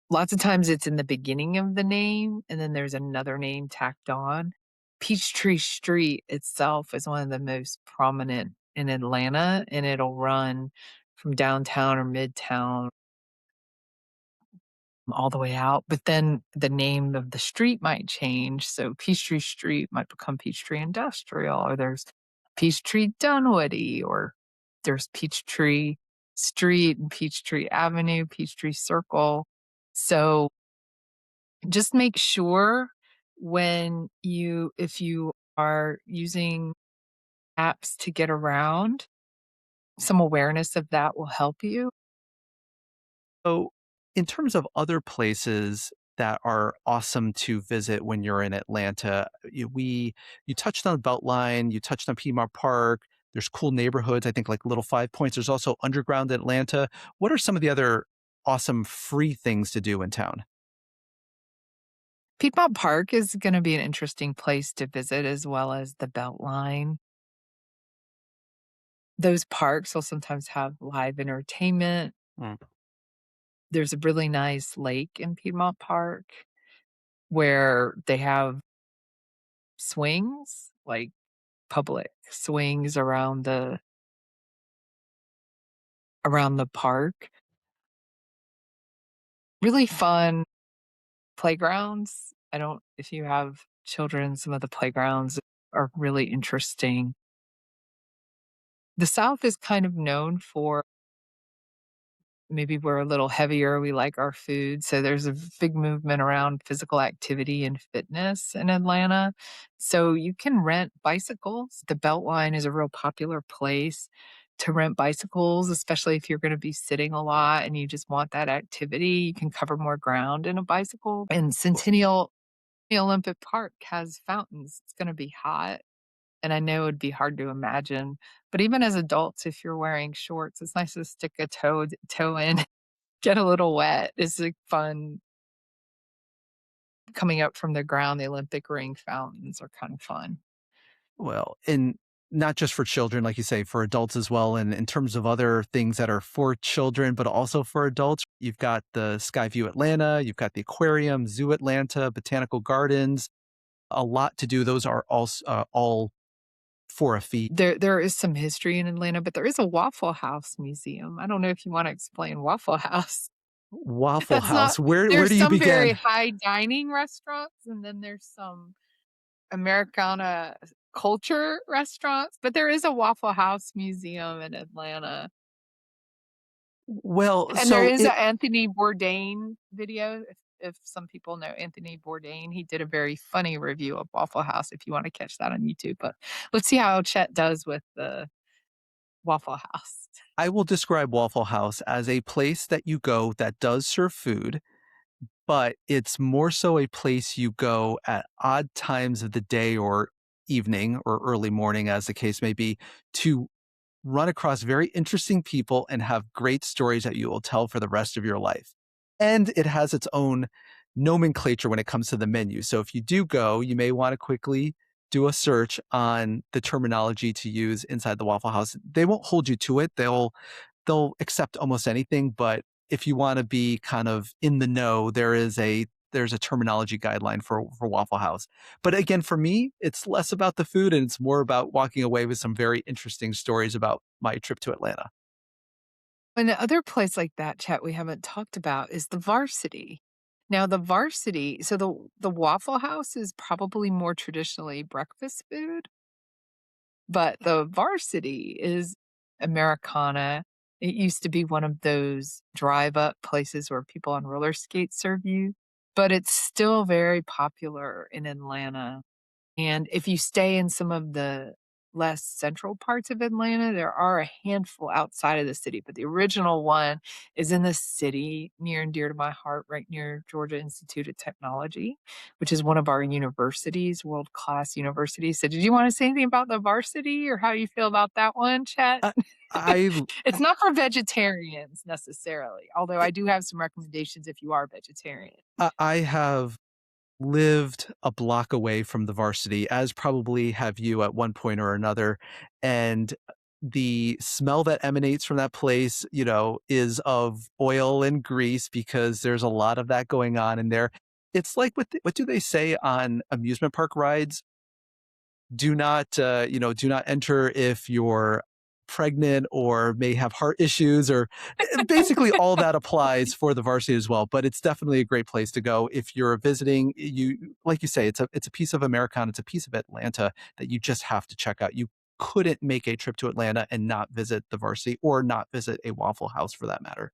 Lots of times it's in the beginning of the name, and then there's another name tacked on. Peachtree Street itself is one of the most prominent in Atlanta, and it'll run from downtown or midtown all the way out, but then the name of the street might change, so Peachtree Street might become Peachtree Industrial, or there's Peachtree Dunwoody, or there's Peachtree Street and Peachtree Avenue, Peachtree Circle. So just make sure if you are using apps to get around, some awareness of that will help you. So, in terms of other places that are awesome to visit when you're in Atlanta, you touched on the Beltline, you touched on Piedmont Park. There's cool neighborhoods, I think like Little Five Points. There's also Underground Atlanta. What are some of the other awesome free things to do in town? Piedmont Park is gonna be an interesting place to visit as well as the Beltline. Those parks will sometimes have live entertainment. Mm. There's a really nice lake in Piedmont Park where they have swings, like public swings around the park. Really fun playgrounds. I don't if you have children, some of the playgrounds are really interesting. The South is kind of known for maybe we're a little heavier, we like our food, so there's a big movement around physical activity and fitness in Atlanta. So you can rent bicycles. The Beltline is a real popular place to rent bicycles, especially if you're gonna be sitting a lot and you just want that activity. You can cover more ground in a bicycle. And Centennial the Olympic Park has fountains. It's gonna be hot, and I know it'd be hard to imagine, but even as adults, if you're wearing shorts, it's nice to stick a toe in, get a little wet. It's, like, fun coming up from the ground. The Olympic ring fountains are kind of fun. Well, and not just for children, like you say, for adults as well. And in terms of other things that are for children, but also for adults, you've got the Skyview Atlanta, you've got the aquarium, Zoo Atlanta, Botanical Gardens, a lot to do. Those are all for a fee. There is some history in Atlanta, but there is a Waffle House museum. I don't know if you wanna explain Waffle House. Waffle That's not House. Where There's do you some very begin? high dining restaurants, and then there's some Americana culture restaurants, but there is a Waffle House museum in Atlanta. Well, And there so is it a Anthony Bourdain video, if some people know Anthony Bourdain, he did a very funny review of Waffle House if you wanna catch that on YouTube, but let's see how Chet does with the Waffle House. I will describe Waffle House as a place that you go that does serve food, but it's more so a place you go at odd times of the day or evening or early morning, as the case may be, to run across very interesting people and have great stories that you will tell for the rest of your life. And it has its own nomenclature when it comes to the menu. So if you do go, you may want to quickly do a search on the terminology to use inside the Waffle House. They won't hold you to it. They'll accept almost anything, but if you want to be kind of in the know, there's a terminology guideline for Waffle House. But again, for me, it's less about the food and it's more about walking away with some very interesting stories about my trip to Atlanta. And the other place like that, Chet, we haven't talked about is the Varsity. Now the Varsity so the Waffle House is probably more traditionally breakfast food, but the Varsity is Americana. It used to be one of those drive up places where people on roller skates serve you, but it's still very popular in Atlanta. And if you stay in some of the less central parts of Atlanta, there are a handful outside of the city, but the original one is in the city, near and dear to my heart, right near Georgia Institute of Technology, which is one of our universities, world-class universities. So did you wanna say anything about the Varsity or how you feel about that one, Chat? I, I, It's not for vegetarians necessarily, although I do have some recommendations if you are vegetarian. I have lived a block away from the Varsity, as probably have you at one point or another. And the smell that emanates from that place, is of oil and grease because there's a lot of that going on in there. It's like what do they say on amusement park rides? Do not enter if you're pregnant or may have heart issues, or basically all that applies for the Varsity as well. But it's definitely a great place to go if you're visiting. You, like you say, it's a piece of Americana, it's a piece of Atlanta that you just have to check out. You couldn't make a trip to Atlanta and not visit the Varsity or not visit a Waffle House for that matter.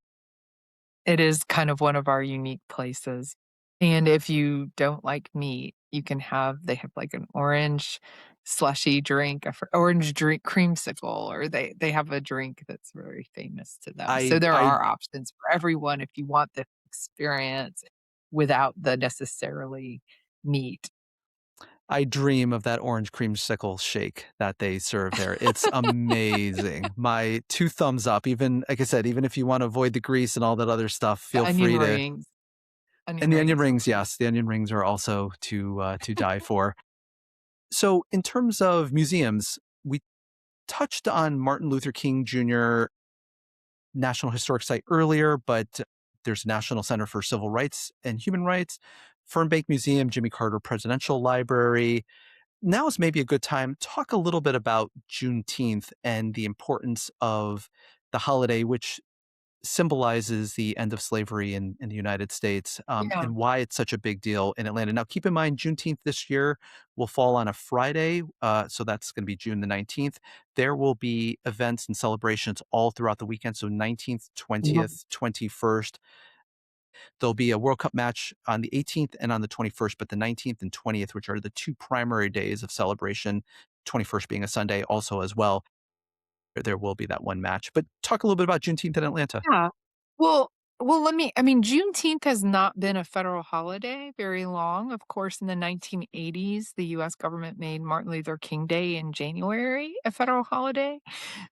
It is kind of one of our unique places. And if you don't like meat, you can they have like an orange slushy drink, orange drink creamsicle, or they have a drink that's very famous to them. So there I are options for everyone if you want the experience without the necessarily meat. I dream of that orange creamsicle shake that they serve there. It's amazing. My 2 thumbs up. Even like I said, even if you wanna avoid the grease and all that other stuff, The feel onion free to. rings. Onion And the onion rings are rings, great. yes, the onion rings are also to die for. So in terms of museums, we touched on Martin Luther King Jr. National Historic Site earlier, but there's National Center for Civil Rights and Human Rights, Fernbank Museum, Jimmy Carter Presidential Library. Now is maybe a good time. Talk a little bit about Juneteenth and the importance of the holiday, which symbolizes the end of slavery in the United States, Yeah. and why it's such a big deal in Atlanta. Now, keep in mind, Juneteenth this year will fall on a Friday, so that's going to be June the 19th. There will be events and celebrations all throughout the weekend. So 19th, Mhm. 20th, 21st. There'll be a World Cup match on the 18th and on the 21st, but the 19th and 20th, which are the two primary days of celebration, 21st being a Sunday also as well, there will be that one match. But talk a little bit about Juneteenth in Atlanta. Yeah. Well I mean, Juneteenth has not been a federal holiday very long. Of course, in the 1980s, the US government made Martin Luther King Day in January a federal holiday,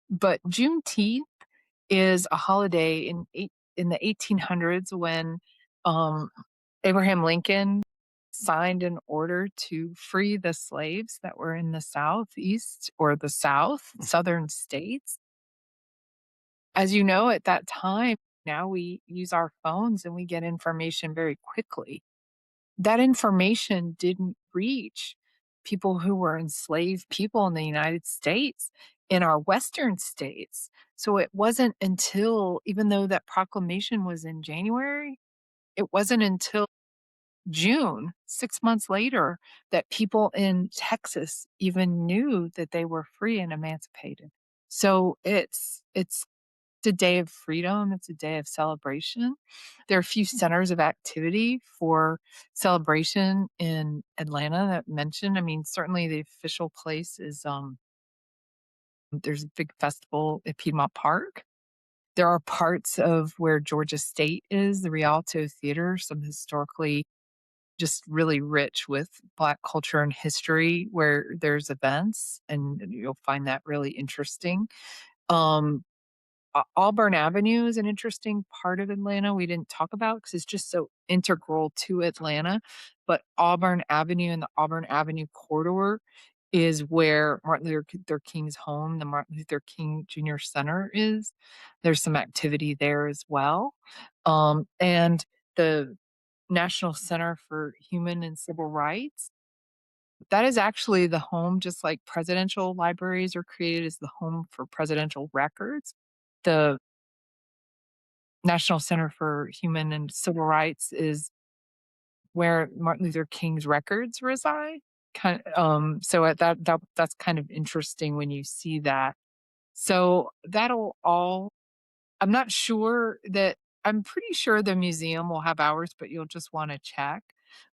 but Juneteenth is a holiday in the 1800s when, um, Abraham Lincoln signed an order to free the slaves that were in the Southeast or the Southern states. As you know, at that time, now we use our phones and we get information very quickly. That information didn't reach people who were enslaved people in the United States, in our Western states. So it wasn't until, even though that proclamation was in January, it wasn't until June, 6 months later, that people in Texas even knew that they were free and emancipated. So it's a day of freedom, it's a day of celebration. There are a few centers of activity for celebration in Atlanta that mentioned. I mean, certainly the official place is, there's a big festival at Piedmont Park. There are parts of where Georgia State is, the Rialto Theater, some historically just really rich with Black culture and history where there's events, and you'll find that really interesting. Um, Auburn Avenue is an interesting part of Atlanta we didn't talk about because it's just so integral to Atlanta, but Auburn Avenue and the Auburn Avenue corridor is where Martin Luther King's home, the Martin Luther King Jr. Center is. There's some activity there as well. And the National Center for Human and Civil Rights, that is actually the home, just like presidential libraries are created as the home for presidential records. The National Center for Human and Civil Rights is where Martin Luther King's records reside. So that's kind of interesting when you see that. So that'll all I'm not sure that I'm pretty sure the museum will have hours, but you'll just wanna check.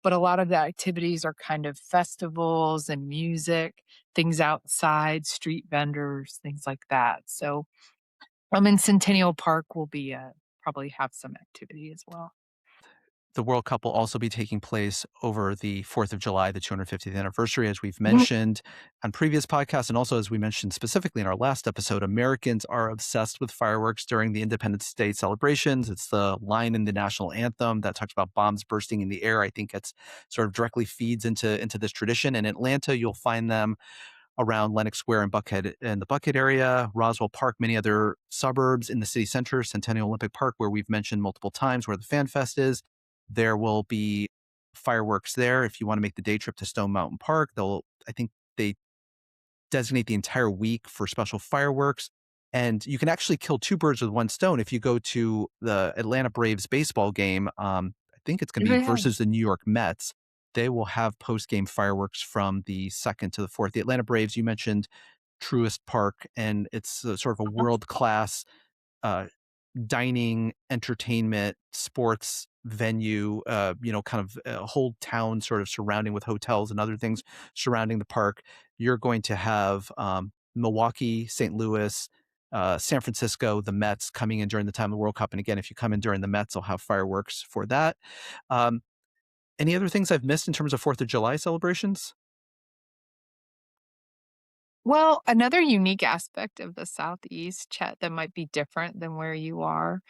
But a lot of the activities are kind of festivals and music, things outside, street vendors, things like that. So, in Centennial Park will be, probably have some activity as well. The World Cup will also be taking place over the 4th of July, the 250th anniversary, as we've Mhm. mentioned on previous podcasts. And also, as we mentioned specifically in our last episode, Americans are obsessed with fireworks during the Independence Day celebrations. It's the line in the national anthem that talks about bombs bursting in the air. I think it's sort of directly feeds into this tradition. In Atlanta, you'll find them around Lenox Square and Buckhead in the Buckhead area, Roswell Park, many other suburbs in the city center, Centennial Olympic Park, where we've mentioned multiple times where the Fan Fest is. There will be fireworks there. If you want to make the day trip to Stone Mountain Park, I think they designate the entire week for special fireworks. And you can actually kill two birds with one stone if you go to the Atlanta Braves baseball game. I think it's going to be Yeah. versus the New York Mets. They will have post game fireworks from the second to the fourth. The Atlanta Braves, you mentioned Truist Park, and it's sort of a world class uh, dining, entertainment, sports venue, kind of a whole town sort of surrounding with hotels and other things surrounding the park. You're going to have Milwaukee, St. Louis, San Francisco, the Mets coming in during the time of the World Cup. And again, if you come in during the Mets, they'll have fireworks for that. Um, any other things I've missed in terms of 4th of July celebrations? Well, another unique aspect of the Southeast, Chet, that might be different than where you are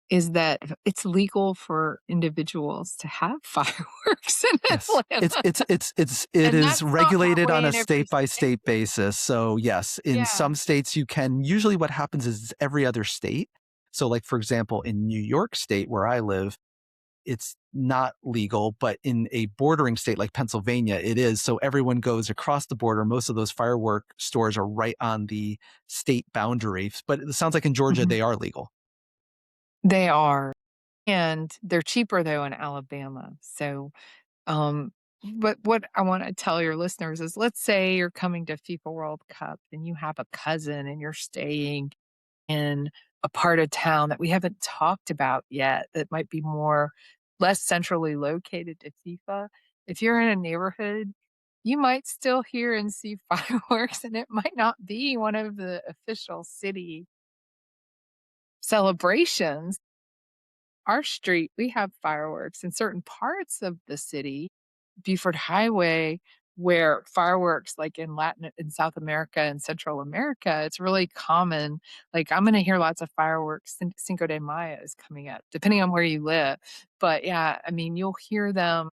is that it's legal for individuals to have fireworks in Yes. Atlanta, It and is that's not that regulated way on a in every state by state. state basis. So yes, in Yeah. some states you can. Usually what happens is every other state. So like for example, in New York State where I live, it's not legal, but in a bordering state like Pennsylvania, it is. So everyone goes across the border. Most of those firework stores are right on the state boundaries. But it sounds like in Georgia Mhm. they are legal. They are, and they're cheaper, though, in Alabama, so, um but what I wanna tell your listeners is, let's say you're coming to FIFA World Cup and you have a cousin and you're staying in a part of town that we haven't talked about yet that might be less centrally located to FIFA. If you're in a neighborhood, you might still hear and see fireworks, and it might not be one of the official city celebrations. Our street, we have fireworks in certain parts of the city, Buford Highway, where fireworks, like in South America and Central America, it's really common. Like, I'm gonna hear lots of fireworks. Cinco de Mayo is coming up, depending on where you live. But yeah, I mean, you'll hear them.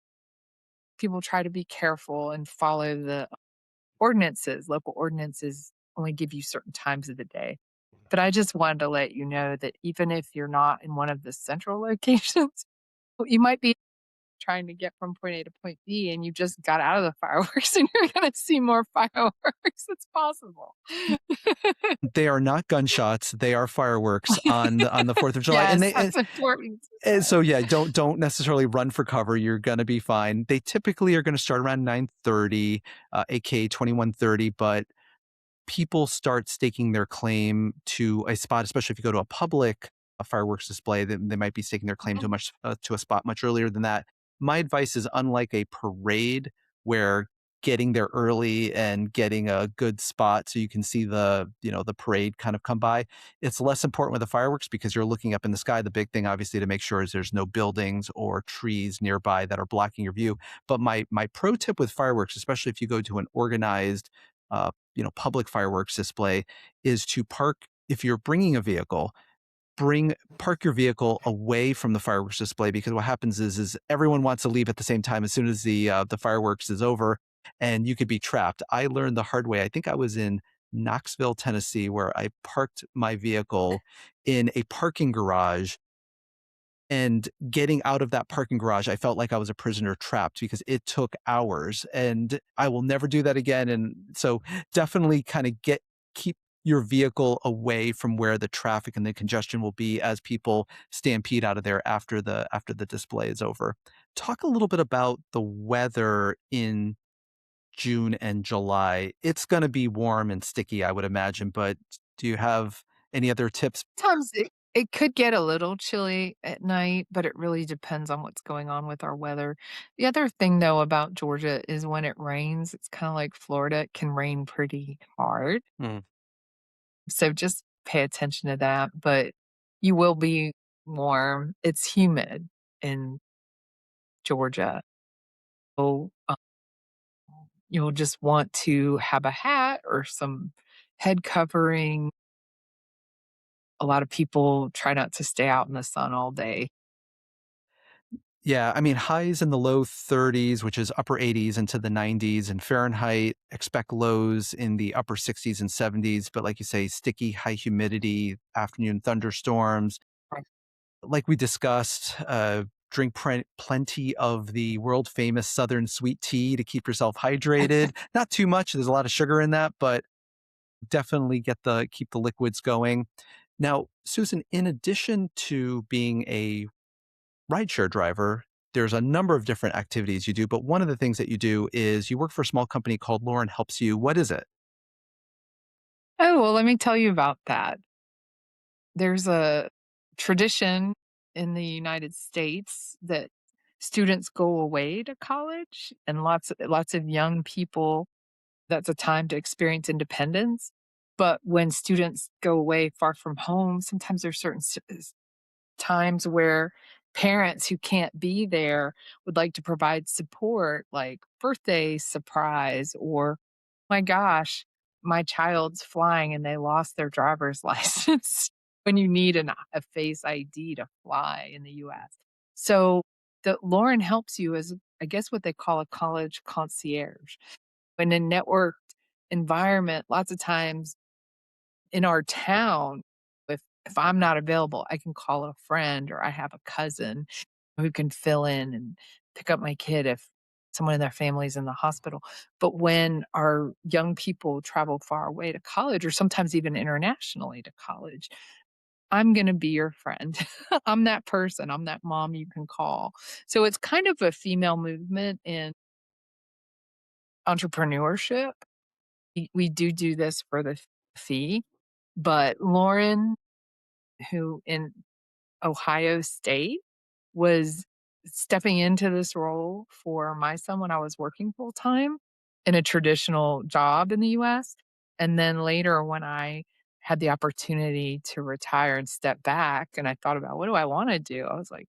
People try to be careful and follow the ordinances. Local ordinances only give you certain times of the day. But I just wanted to let you know that even if you're not in one of the central locations, you might be trying to get from point A to point B, and you just got out of the fireworks and you're gonna see more fireworks. It's possible. They are not gunshots. They are fireworks on the 4th of July. And Yes, they that's important to and so say. yeah, don't necessarily run for cover. You're gonna be fine. They typically are gonna start around 9:30, aka 21:30, but people start staking their claim to a spot, especially if you go to a fireworks display, then they might be staking their claim Mhm. to a spot much earlier than that. My advice is unlike a parade where getting there early and getting a good spot so you can see the parade kind of come by. It's less important with the fireworks because you're looking up in the sky. The big thing obviously to make sure is there's no buildings or trees nearby that are blocking your view. But my pro tip with fireworks, especially if you go to an organized public fireworks display is to park if you're bringing a vehicle park your vehicle away from the fireworks display because what happens is everyone wants to leave at the same time as soon as the fireworks is over and you could be trapped. I learned the hard way. I think I was in Knoxville, Tennessee, where I parked my vehicle in a parking garage, and getting out of that parking garage, I felt like I was a prisoner trapped because it took hours and I will never do that again. And so definitely kind of keep your vehicle away from where the traffic and the congestion will be as people stampede out of there after the display is over. Talk a little bit about the weather in June and July. It's going to be warm and sticky, I would imagine, but do you have any other tips? Sometimes it could get a little chilly at night, but it really depends on what's going on with our weather. The other thing, though, about Georgia is when it rains, it's kinda like Florida, it can rain pretty hard. Hmm. So just pay attention to that, but you will be warm. It's humid in Georgia. So, you'll just want to have a hat or some head covering. A lot of people try not to stay out in the sun all day. Yeah, I mean, highs in the low 30s, which is upper 80s into the 90s, and Fahrenheit, expect lows in the upper 60s and 70s. But like you say, sticky, high humidity, afternoon thunderstorms. Right. Like we discussed, drink plenty of the world famous Southern sweet tea to keep yourself hydrated. Not too much, there's a lot of sugar in that, but Definitely keep the liquids going. Now, Susan, in addition to being a rideshare driver, there's a number of different activities you do, but one of the things that you do is you work for a small company called Lauren Helps You. What is it? Oh, well, let me tell you about that. There's a tradition in the United States that students go away to college, and lots of young people, that's a time to experience independence. But when students go away far from home, sometimes there's certain times where parents who can't be there would like to provide support, like birthday surprise, or my gosh, my child's flying and they lost their driver's license when you need a face ID to fly in the US. So the Lauren Helps You is, I guess, what they call a college concierge. In a networked environment, lots of times in our town, if I'm not available, I can call a friend or I have a cousin who can fill in and pick up my kid if someone in their family's in the hospital. But when our young people travel far away to college or sometimes even internationally to college, I'm going to be your friend. I'm that person. I'm that mom you can call. So it's kind of a female movement in entrepreneurship. We do this for the fee, but Lauren, who in Ohio State, was stepping into this role for my son when I was working full time in a traditional job in the US. And then later, when I had the opportunity to retire and step back, and I thought about what do I want to do? I was like,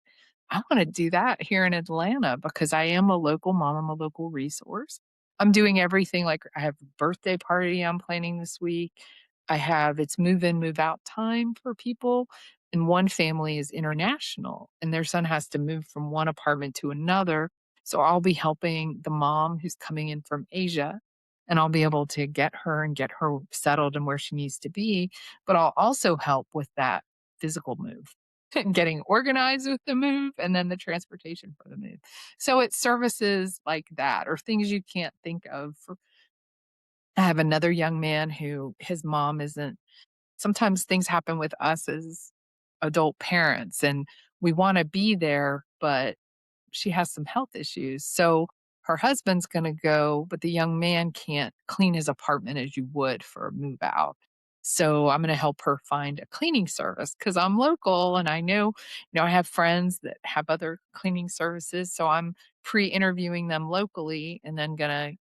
I want to do that here in Atlanta because I am a local mom, I'm a local resource. I'm doing everything like I have a birthday party I'm planning this week. I have it's move in, move out time for people, and one family is international and their son has to move from one apartment to another. So I'll be helping the mom who's coming in from Asia, and I'll be able to get her settled and where she needs to be. But I'll also help with that physical move, getting organized with the move and then the transportation for the move. So it's services like that or things you can't think of. I have another young man who his mom isn't sometimes things happen with us as adult parents and we want to be there, but she has some health issues. So her husband's going to go, but the young man can't clean his apartment as you would for a move out. So I'm going to help her find a cleaning service because I'm local and I know, I have friends that have other cleaning services. So I'm pre interviewing them locally and then going to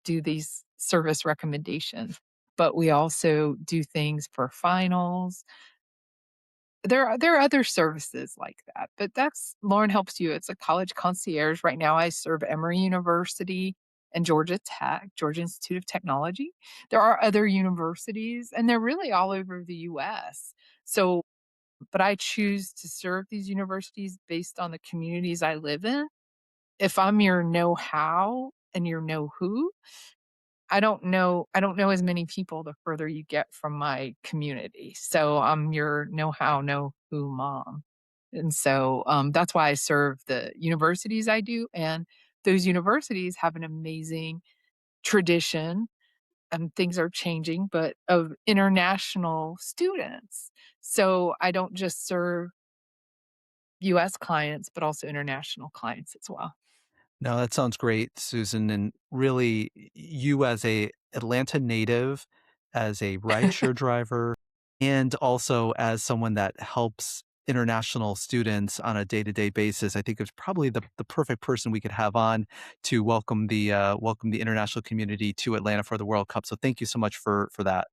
do these service recommendations. But we also do things for finals. There are other services like that, but that's Lauren Helps You. It's a college concierge. Right now, I serve Emory University and Georgia Tech, Georgia Institute of Technology. There are other universities, and they're really all over the US. So, but I choose to serve these universities based on the communities I live in. If I'm your know-how and your know-who, I don't know as many people the further you get from my community. So I'm your know-how, know-who mom. And so, that's why I serve the universities I do, and those universities have an amazing tradition, and things are changing, but of international students. So I don't just serve US clients, but also international clients as well. No, that sounds great, Susan. And really, you as a Atlanta native, as a rideshare driver, and also as someone that helps international students on a day-to-day basis, I think it's probably the perfect person we could have on to welcome the international community to Atlanta for the World Cup. So thank you so much for that.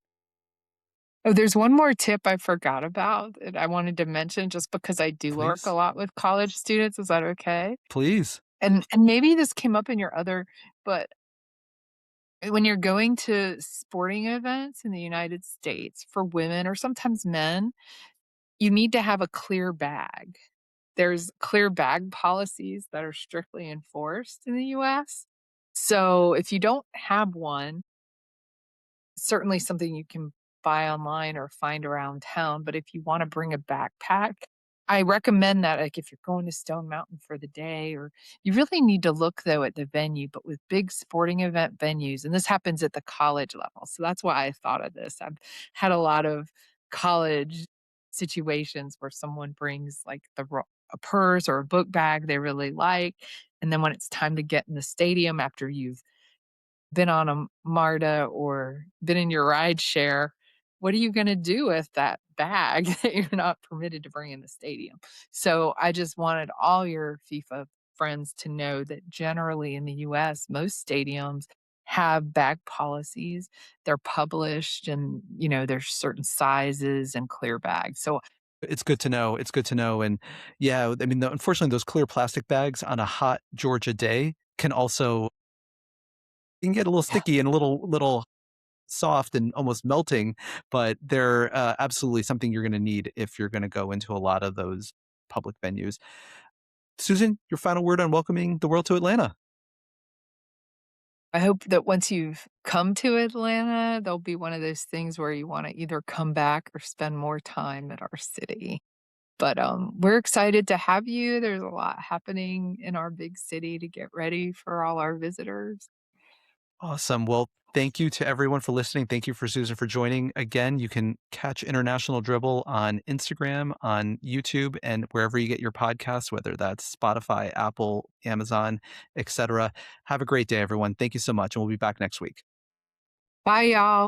Oh, there's one more tip I forgot about that I wanted to mention just because I do work a Please, lot with college students. Is that okay? please. And maybe this came up in your other, but when you're going to sporting events in the United States for women or sometimes men, you need to have a clear bag. There's clear bag policies that are strictly enforced in the US. So if you don't have one, certainly something you can buy online or find around town, but if you wanna bring a backpack, I recommend that, like, if you're going to Stone Mountain for the day, or you really need to look, though, at the venue, but with big sporting event venues, and this happens at the college level, so that's why I thought of this. I've had a lot of college situations where someone brings, like, a purse or a book bag they really like, and then when it's time to get in the stadium after you've been on a MARTA or been in your rideshare, what are you gonna do with that bag that you're not permitted to bring in the stadium? So, I just wanted all your FIFA friends to know that generally in the US, most stadiums have bag policies. They're published and, there's certain sizes and clear bags. So, It's good to know. It's good to know. And yeah, I mean, unfortunately, those clear plastic bags on a hot Georgia day can get a little sticky and a little soft and almost melting, but they're absolutely something you're going to need if you're going to go into a lot of those public venues. Susan, your final word on welcoming the world to Atlanta. I hope that once you've come to Atlanta, there'll be one of those things where you wanna either come back or spend more time at our city. But, we're excited to have you. There's a lot happening in our big city to get ready for all our visitors. Awesome. Well, thank you to everyone for listening. Thank you for Susan for joining. Again, you can catch International Dribble on Instagram, on YouTube, and wherever you get your podcasts, whether that's Spotify, Apple, Amazon, etc. Have a great day, everyone. Thank you so much, and we'll be back next week. Bye, y'all.